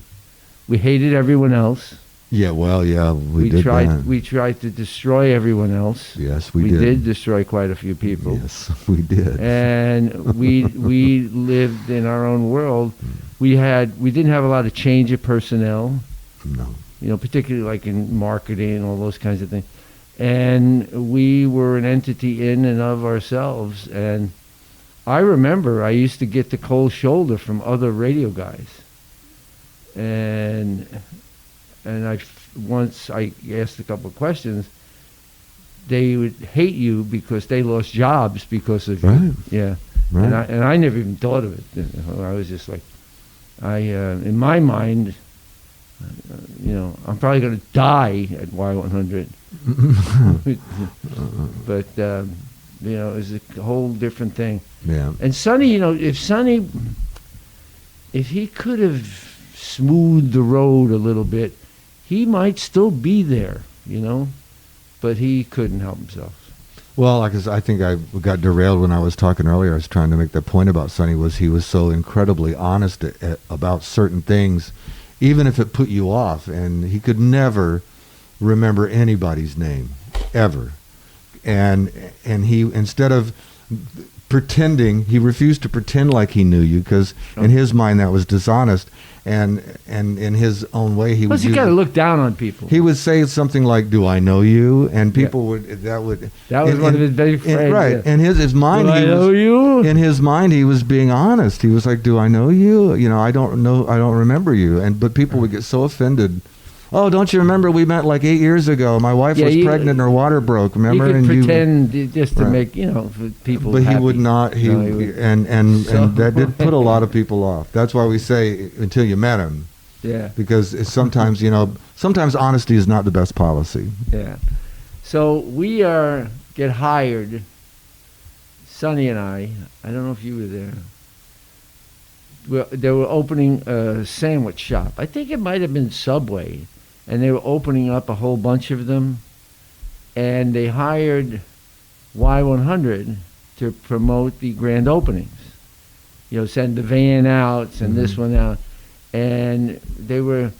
We hated everyone else. Yeah, well, we did tried. that. We tried to destroy everyone else. Yes, we did. We did destroy quite a few people. Yes, we did. And we lived in our own world. We didn't have a lot of change of personnel. No. Particularly like in marketing and all those kinds of things. And we were an entity in and of ourselves. And I remember I used to get the cold shoulder from other radio guys. And once I asked a couple of questions, they would hate you because they lost jobs because of you. Yeah. Right. And I never even thought of it. I was just like, in my mind, I'm probably going to die at Y100. But, it's a whole different thing. Yeah. And Sonny, if he could have smoothed the road a little bit, he might still be there, but he couldn't help himself. Well, because I think I got derailed when I was talking earlier. I was trying to make that point about Sonny, was he was so incredibly honest about certain things, even if it put you off, and he could never remember anybody's name, ever. And he, instead of pretending. He refused to pretend like he knew you because in his mind that was dishonest. And in his own way, he Plus, you got to look down on people. He would say something like, "Do I know you?" And people that was one of his big phrases. Right. In his mind, do I know you? In his mind, he was being honest. He was like, "Do I know you? You know, I don't know. I don't remember you." But people would get so offended. Oh, don't you remember we met like 8 years ago? My wife was pregnant and her water broke. Remember? He could pretend just to make for people. But happy. He would not. And that did put a lot of people off. That's why we say until you met him. Yeah. Because sometimes sometimes honesty is not the best policy. Yeah. So we get hired. Sonny and I don't know if you were there. They were opening a sandwich shop. I think it might have been Subway. And they were opening up a whole bunch of them. And they hired Y100 to promote the grand openings. Send the van out, send this one out. And they were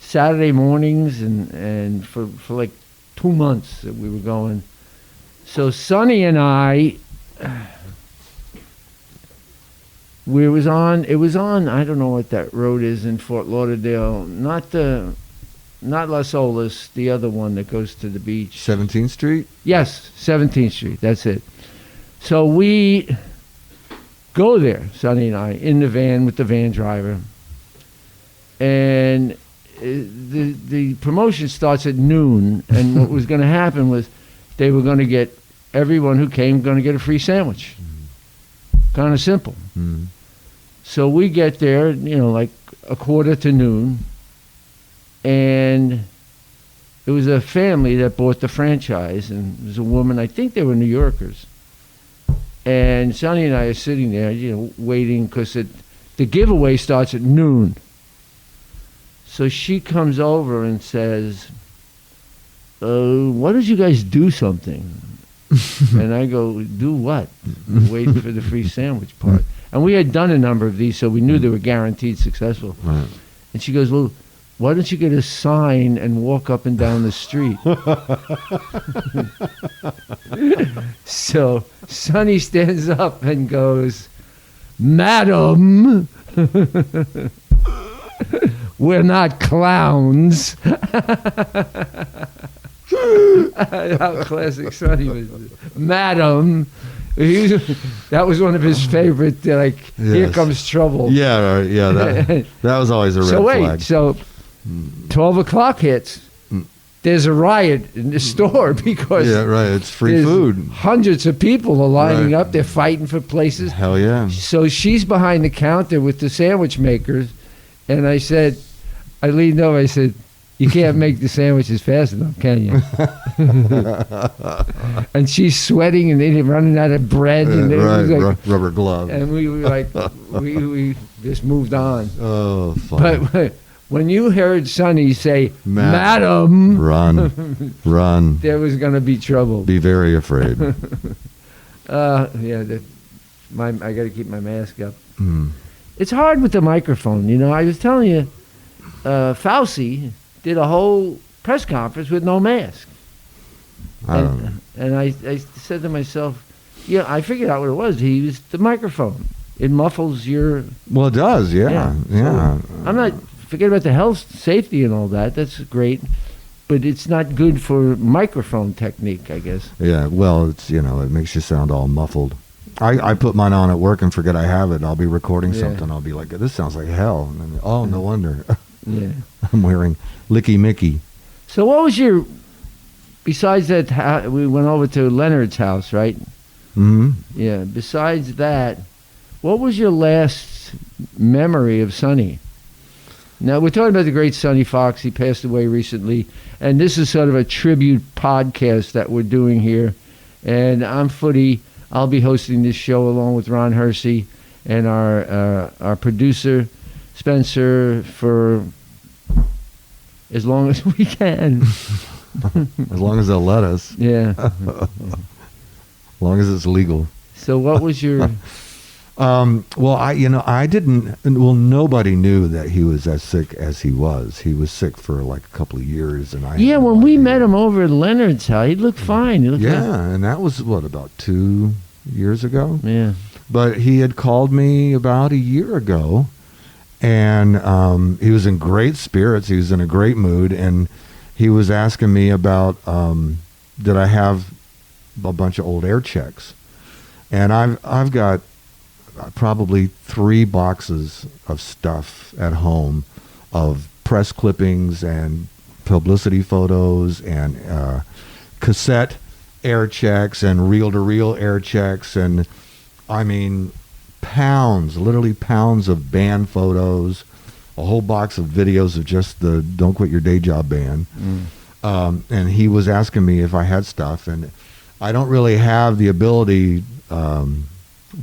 Saturday mornings and for like 2 months that we were going. So Sonny and I, it was on, I don't know what that road is in Fort Lauderdale, not Las Olas, the other one that goes to the beach. 17th Street? Yes, 17th Street, that's it. So we go there, Sonny and I, in the van with the van driver. And the promotion starts at noon, and what was going to happen was they were going to get, everyone who came going to get a free sandwich. Kind of simple. Mm. So we get there, like 1:45, and it was a family that bought the franchise, and it was a woman, I think they were New Yorkers. And Sonny and I are sitting there, waiting, because the giveaway starts at noon. So she comes over and says, why don't you guys do something? And I go, do what? Wait for the free sandwich part. And we had done a number of these, so we knew they were guaranteed successful. Right. And she goes, well, why don't you get a sign and walk up and down the street? So Sonny stands up and goes, Madam, we're not clowns. How classic Sonny was. Madam. That was one of his favorite, here comes trouble. Yeah, that was always a red flag. So 12 o'clock hits. There's a riot in the store because it's free food. Hundreds of people are lining up. They're fighting for places. Hell yeah. So she's behind the counter with the sandwich makers, and I leaned over, I said, you can't make the sandwiches fast enough, can you? And she's sweating and they're running out of bread. And rubber glove. And we were like, we just moved on. Oh, fun. But when you heard Sonny say, Madam, run, there was going to be trouble. Be very afraid. I got to keep my mask up. It's hard with the microphone. I was telling you, Fauci did a whole press conference with no mask. And I said to myself, I figured out what it was. He used the microphone. It muffles your... Well, it does, yeah. So I'm not... Forget about the health, safety and all that. That's great. But it's not good for microphone technique, I guess. Yeah, well, it's it makes you sound all muffled. I put mine on at work and forget I have it. I'll be recording something. I'll be like, this sounds like hell. And then, no wonder. Yeah. I'm wearing Licky Mickey. So what was your... Besides that, we went over to Leonard's house, right? Mm-hmm. Yeah. Besides that, what was your last memory of Sonny? Now, we're talking about the great Sonny Fox. He passed away recently. And this is sort of a tribute podcast that we're doing here. And I'm Footy. I'll be hosting this show along with Ron Hersey and our producer, Spencer, for as long as we can. As long as they'll let us. Yeah. As long as it's legal. So what was your... I didn't... Well, nobody knew that he was as sick as he was. He was sick for like a couple of years. And when we met him over at Leonard's house, he looked fine. And that was, about 2 years ago. Yeah. But he had called me about a year ago, and he was in great spirits. He was in a great mood, and he was asking me about did I have a bunch of old air checks. And I've got probably 3 boxes of stuff at home, of press clippings and publicity photos and cassette air checks and reel-to-reel air checks, and I mean literally pounds of band photos, a whole box of videos of just the Don't Quit Your Day Job band. And he was asking me if I had stuff, and I don't really have the ability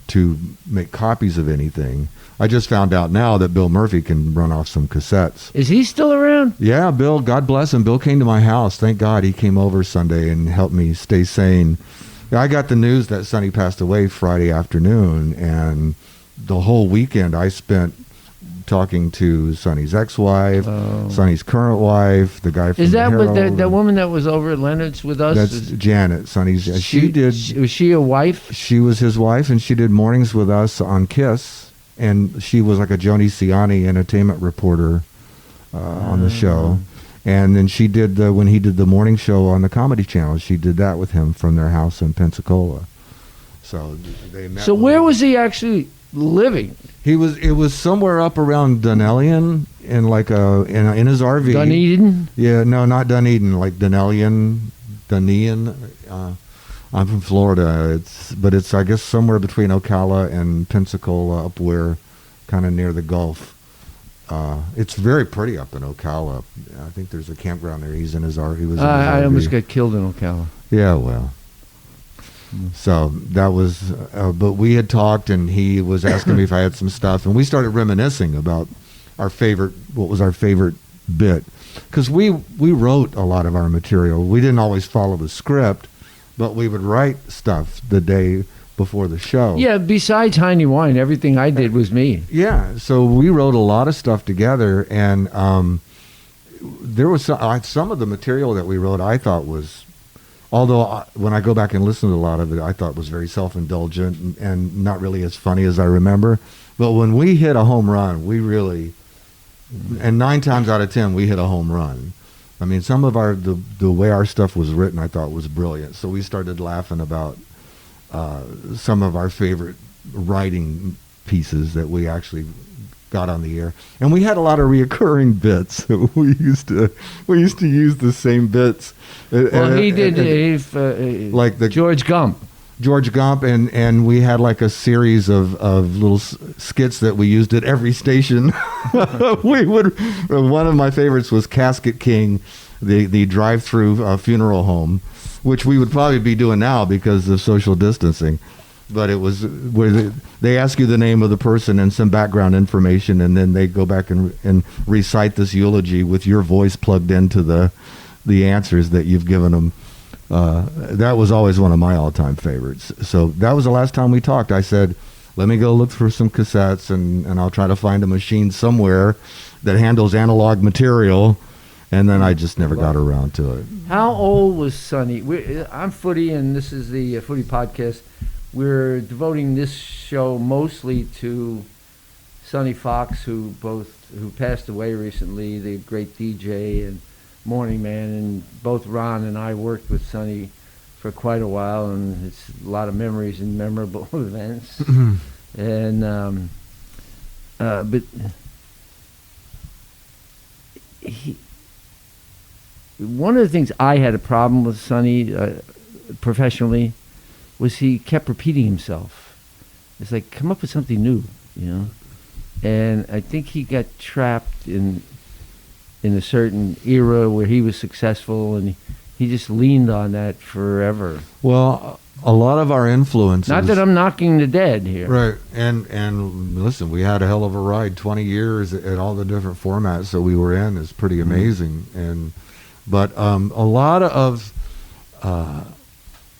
to make copies of anything. I just found out now that Bill Murphy can run off some cassettes. Is he still around? Yeah, Bill, God bless him. Bill came to my house. Thank God he came over Sunday and helped me stay sane. I got the news that Sonny passed away Friday afternoon, and the whole weekend I spent talking to Sonny's ex-wife, Sonny's current wife, the guy from Is that the what Herald. the woman that was over at Leonard's with us? That's Janet, Sonny's. Was she a wife? She was his wife, and she did mornings with us on KISS, and she was like a Joni Ciani entertainment reporter on the show. And then she did when he did the morning show on the Comedy Channel, she did that with him from their house in Pensacola. So they met. So where was he actually living? It was somewhere up around Dunellion in like in his RV. Dunedin? Yeah, no, not Dunedin, like Dunellion. I'm from Florida. It's I guess somewhere between Ocala and Pensacola, up where, kind of near the Gulf. It's very pretty up in Ocala. I think there's a campground there. He's in his RV. I almost got killed in Ocala. Yeah, well. So that was, but we had talked, and he was asking me if I had some stuff, and we started reminiscing about what was our favorite bit, because we wrote a lot of our material. We didn't always follow the script, but we would write stuff the day before the show. Yeah, besides Heine Wine, everything I did was me. Yeah, so we wrote a lot of stuff together, and there was some of the material that we wrote I thought was, although when I go back and listen to a lot of it, I thought it was very self-indulgent and not really as funny as I remember. But when we hit a home run, we really, and 9 times out of 10, we hit a home run. I mean, some of the way our stuff was written, I thought was brilliant. So we started laughing about some of our favorite writing pieces that we actually got on the air, and we had a lot of reoccurring bits. we used to use the same bits. Well, he did like the George Gump, and we had like a series of little skits that we used at every station. One of my favorites was Casket King, the drive-through funeral home, which we would probably be doing now because of social distancing. But it was where they ask you the name of the person and some background information, and then they go back and recite this eulogy with your voice plugged into the answers that you've given them. That was always one of my all-time favorites. So that was the last time we talked. I said, let me go look for some cassettes, and I'll try to find a machine somewhere that handles analog material. And then I just never got around to it. How old was Sonny? I'm Footy, and this is the Footy podcast. We're devoting this show mostly to Sonny Fox, who passed away recently, the great DJ and morning man, and both Ron and I worked with Sonny for quite a while, and it's a lot of memories and memorable events. And but one of the things I had a problem with Sonny professionally was he kept repeating himself. It's like, come up with something new, you know? And I think he got trapped in a certain era where he was successful, and he just leaned on that forever. Well, a lot of our influences... Not that I'm knocking the dead here. Right. And listen, we had a hell of a ride, 20 years at all the different formats that we were in. It's pretty amazing. But a lot of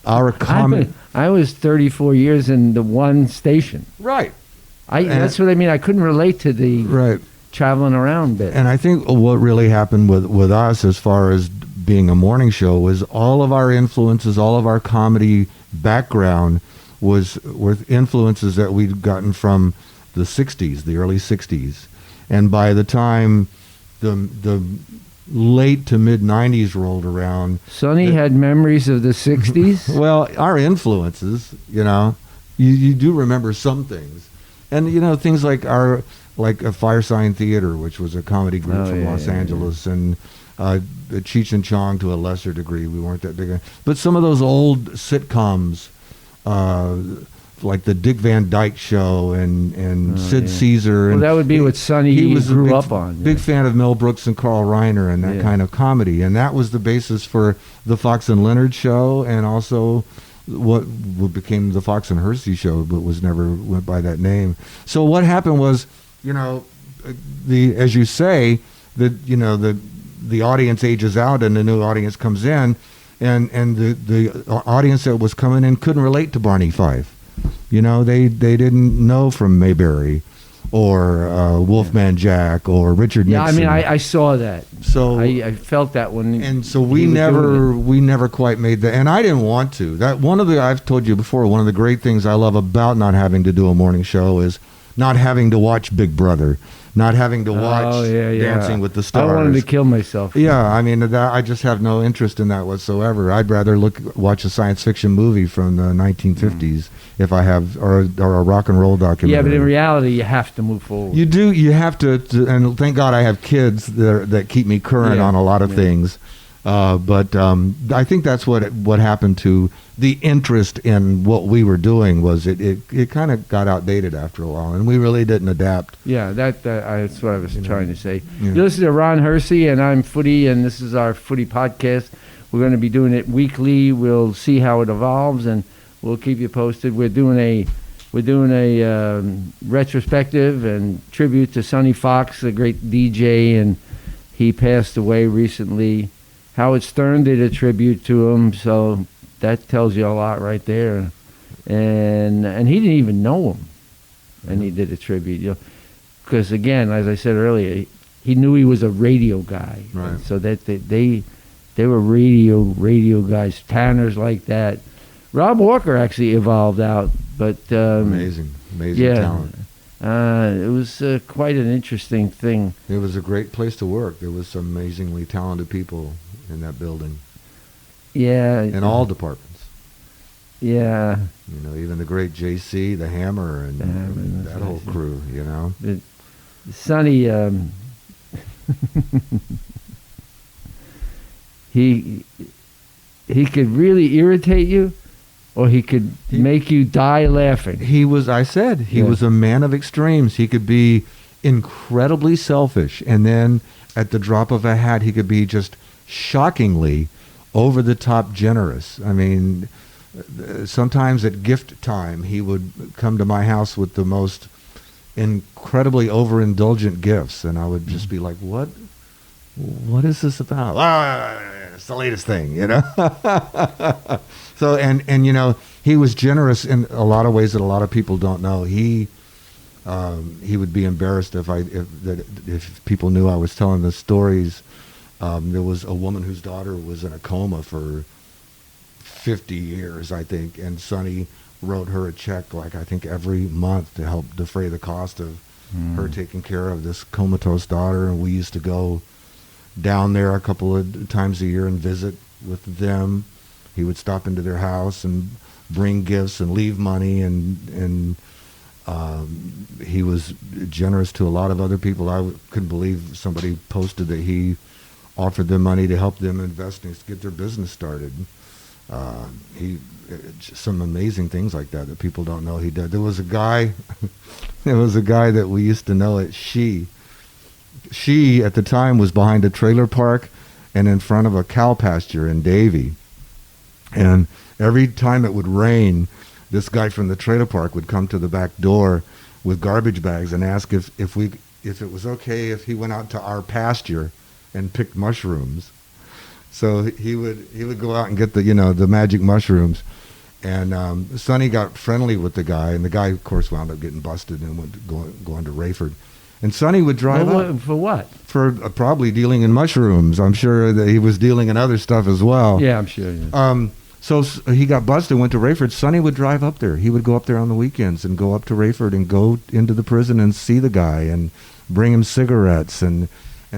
our common... I was 34 years in the one station. Right. That's what I mean. I couldn't relate to the traveling around bit. And I think what really happened with us as far as being a morning show was all of our influences, all of our comedy background were influences that we'd gotten from the 60s, the early 60s. And by the time the late to mid 90s rolled around, Sonny had memories of the 60s? well, our influences, you do remember some things. And, things like a Fire Sign Theater, which was a comedy group from Los Angeles, and Cheech and Chong to a lesser degree. We weren't that big. But some of those old sitcoms, like the Dick Van Dyke Show and Sid Caesar. Well, that would be what Sonny grew up on. Big fan of Mel Brooks and Carl Reiner and that kind of comedy. And that was the basis for the Fox and Leonard Show, and also what became the Fox and Hersey Show, but went by that name. So what happened was, as you say, the audience ages out and the new audience comes in, and the audience that was coming in couldn't relate to Barney Fife. They didn't know from Mayberry or Wolfman Jack or Richard Nixon. Yeah, I mean, I saw that. So I felt that when. And so we never quite made that, and I didn't want to. I've told you before, one of the great things I love about not having to do a morning show is not having to watch Big Brother, not having to watch Dancing with the Stars. I wanted to kill myself. Yeah, I mean, I just have no interest in that whatsoever. I'd rather watch a science fiction movie from the 1950s if I have, or a rock and roll documentary. Yeah, but in reality, you have to move forward. You do. You have to, and thank God I have kids that keep me current on a lot of things. But I think that's what happened to the interest in what we were doing was it kind of got outdated after a while, and we really didn't adapt. Yeah, that's what I was trying to say. Yeah. You listen to Ron Hersey, and I'm Footy, and this is our Footy podcast. We're going to be doing it weekly. We'll see how it evolves, and we'll keep you posted. We're doing a retrospective and tribute to Sonny Fox, a great DJ, and he passed away recently. Howard Stern did a tribute to him, so that tells you a lot right there. And he didn't even know him, and he did a tribute. Because again, as I said earlier, he knew he was a radio guy, right? So that they were radio guys, tanners like that. Rob Walker actually evolved out, but amazing talent. It was quite an interesting thing. It was a great place to work. There was some amazingly talented people in that building. Yeah. In all departments. Yeah. Even the great JC, the Hammer, and that whole crew, But Sonny, he could really irritate you, or he could make you die laughing. He was a man of extremes. He could be incredibly selfish, and then at the drop of a hat, he could be just shockingly over-the-top generous. I mean, sometimes at gift time, he would come to my house with the most incredibly overindulgent gifts, and I would just be like, what is this about? It's the latest thing, So, and he was generous in a lot of ways that a lot of people don't know. He would be embarrassed if people knew I was telling the stories. There was a woman whose daughter was in a coma for 50 years, I think, and Sonny wrote her a check, I think every month to help defray the cost of her taking care of this comatose daughter. And we used to go down there a couple of times a year and visit with them. He would stop into their house and bring gifts and leave money, and he was generous to a lot of other people. I couldn't believe somebody posted that he offered them money to help them invest and get their business started. Some amazing things like that people don't know he did. There was a guy that we used to know at She at the time was behind a trailer park and in front of a cow pasture in Davie. And every time it would rain, this guy from the trailer park would come to the back door with garbage bags and ask if it was okay if he went out to our pasture and picked mushrooms. So he would go out and get the magic mushrooms. And Sonny got friendly with the guy, and the guy, of course, wound up getting busted and going to Rayford. And Sonny would drive up. For what? For probably dealing in mushrooms. I'm sure that he was dealing in other stuff as well. Yeah, I'm sure. Yeah. So he got busted, went to Rayford. Sonny would drive up there. He would go up there on the weekends and go up to Rayford and go into the prison and see the guy and bring him cigarettes. And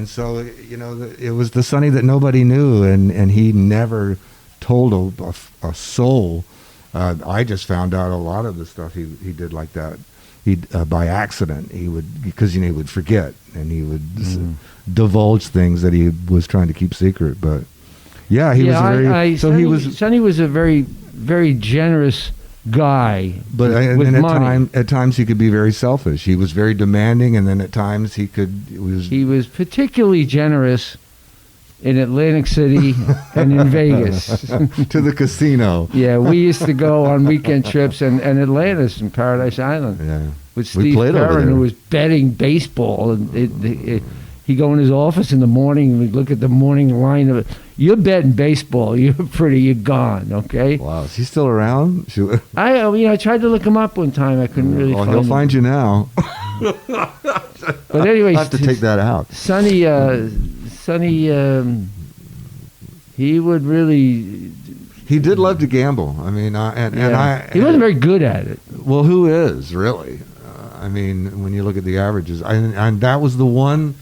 so, it was the Sonny that nobody knew, and he never told a soul. I just found out a lot of the stuff he did like that. He by accident. He would, because he would forget, and he would divulge things that he was trying to keep secret. But yeah, he was very. Sonny was a very, very generous guy. But with and money. at times he could be very selfish. He was very demanding, and then at times he was particularly generous in Atlantic City and in Vegas. to the casino. Yeah, we used to go on weekend trips, and Atlantis and Paradise Island. Yeah, with Steve Perrin, who was betting baseball. And he'd go in his office in the morning, and we'd look at the morning line of it. You're betting baseball. You're gone, okay? Wow, is he still around? I tried to look him up one time. I couldn't really find him. He'll find you now. But anyway, I'll have to take that out. Sonny, he would really... He did love to gamble. I mean, he wasn't very good at it. Well, who is, really? I mean, when you look at the averages. And that was the one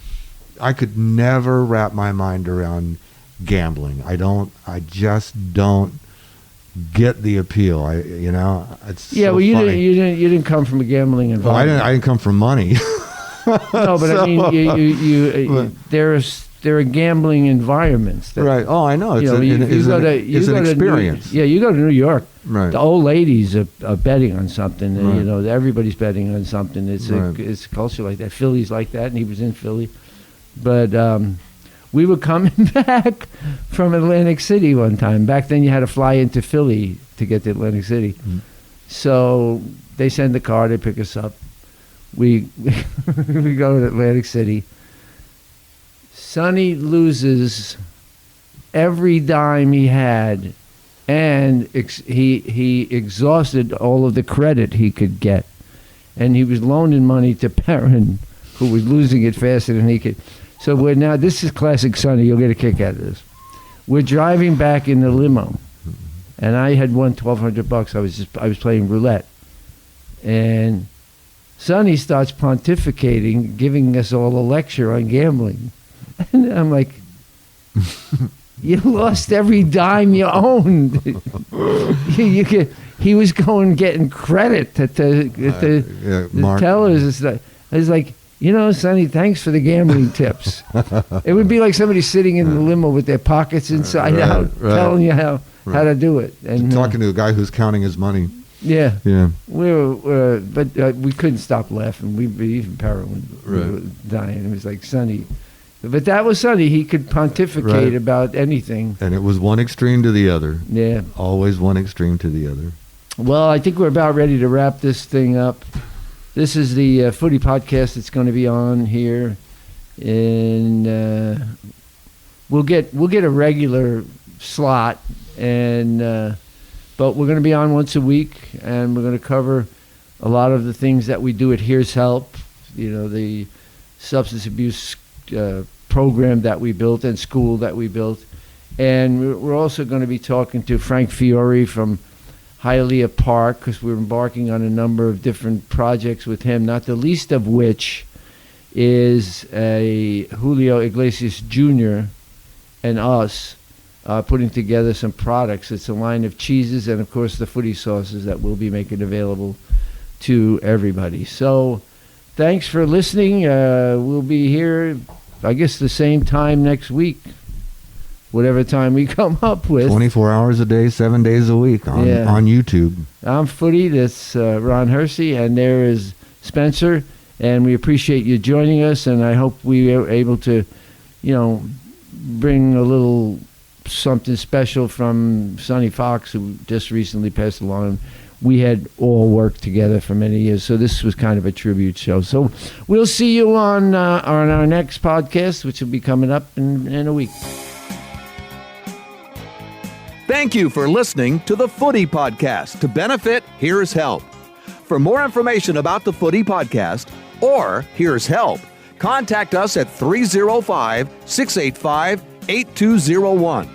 I could never wrap my mind around gambling. I just don't get the appeal. It's so well, you funny. didn't come from a gambling environment. I didn't come from money. No, but I mean, there are gambling environments. Right. Oh, I know. It's an experience. You go to New York. Right. The old ladies are betting on something. And, Right. Everybody's betting on something. It's a culture like that. Philly's like that, and he was in Philly. But we were coming back from Atlantic City one time. Back then, you had to fly into Philly to get to Atlantic City. Mm-hmm. So they send the car. They pick us up. We go to Atlantic City. Sonny loses every dime he had, and he exhausted all of the credit he could get. And he was loaning money to Perrin, who was losing it faster than he could. So this is classic Sonny. You'll get a kick out of this. We're driving back in the limo, and I had won $1,200. I was playing roulette, and Sonny starts pontificating, giving us all a lecture on gambling. And I'm like, you lost every dime you owned. He was getting credit to the tellers. I was like, Sonny, thanks for the gambling tips. It would be like somebody sitting in the limo with their pockets inside out, telling you how to do it. And talking to a guy who's counting his money. Yeah. We were, but we couldn't stop laughing. Even Perrin was dying. It was like, Sonny. But that was Sonny. He could pontificate about anything. And it was one extreme to the other. Yeah. Always one extreme to the other. Well, I think we're about ready to wrap this thing up. This is the Footy podcast that's going to be on here. And we'll get a regular slot, and but we're going to be on once a week, and we're going to cover a lot of the things that we do at Here's Help, the substance abuse program that we built and school that we built. And we're also going to be talking to Frank Fiore from Hialeah Park, because we're embarking on a number of different projects with him, not the least of which is a Julio Iglesias Jr. and us putting together some products. It's a line of cheeses and, of course, the Footy sauces that we'll be making available to everybody. So thanks for listening. We'll be here, I guess, the same time next week, whatever time we come up with. 24 hours a day, 7 days a week on YouTube. I'm Footy. That's Ron Hersey, and there is Spencer. And we appreciate you joining us, and I hope we are able to, bring a little something special from Sonny Fox, who just recently passed along. We had all worked together for many years, so this was kind of a tribute show. So we'll see you on our next podcast, which will be coming up in a week. Thank you for listening to the Footy Podcast. To benefit, Here's Help. For more information about the Footy Podcast or Here's Help, contact us at 305-685-8201.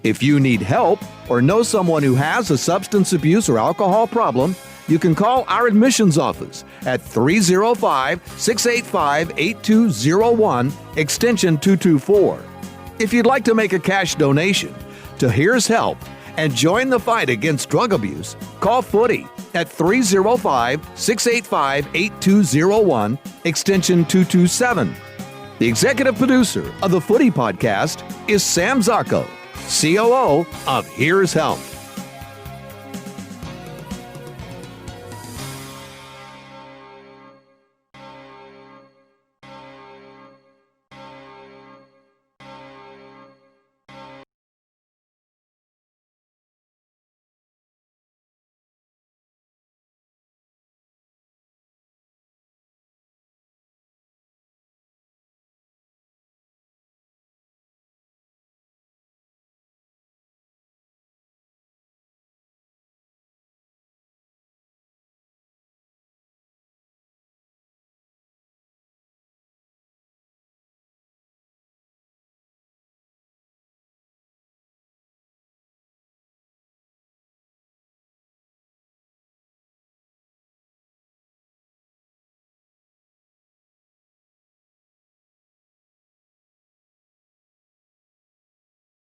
If you need help, or know someone who has a substance abuse or alcohol problem, you can call our admissions office at 305-685-8201, extension 224. If you'd like to make a cash donation to Here's Help and join the fight against drug abuse, call Footy at 305-685-8201, extension 227. The executive producer of the Footy podcast is Sam Zacco, COO of Here's Help.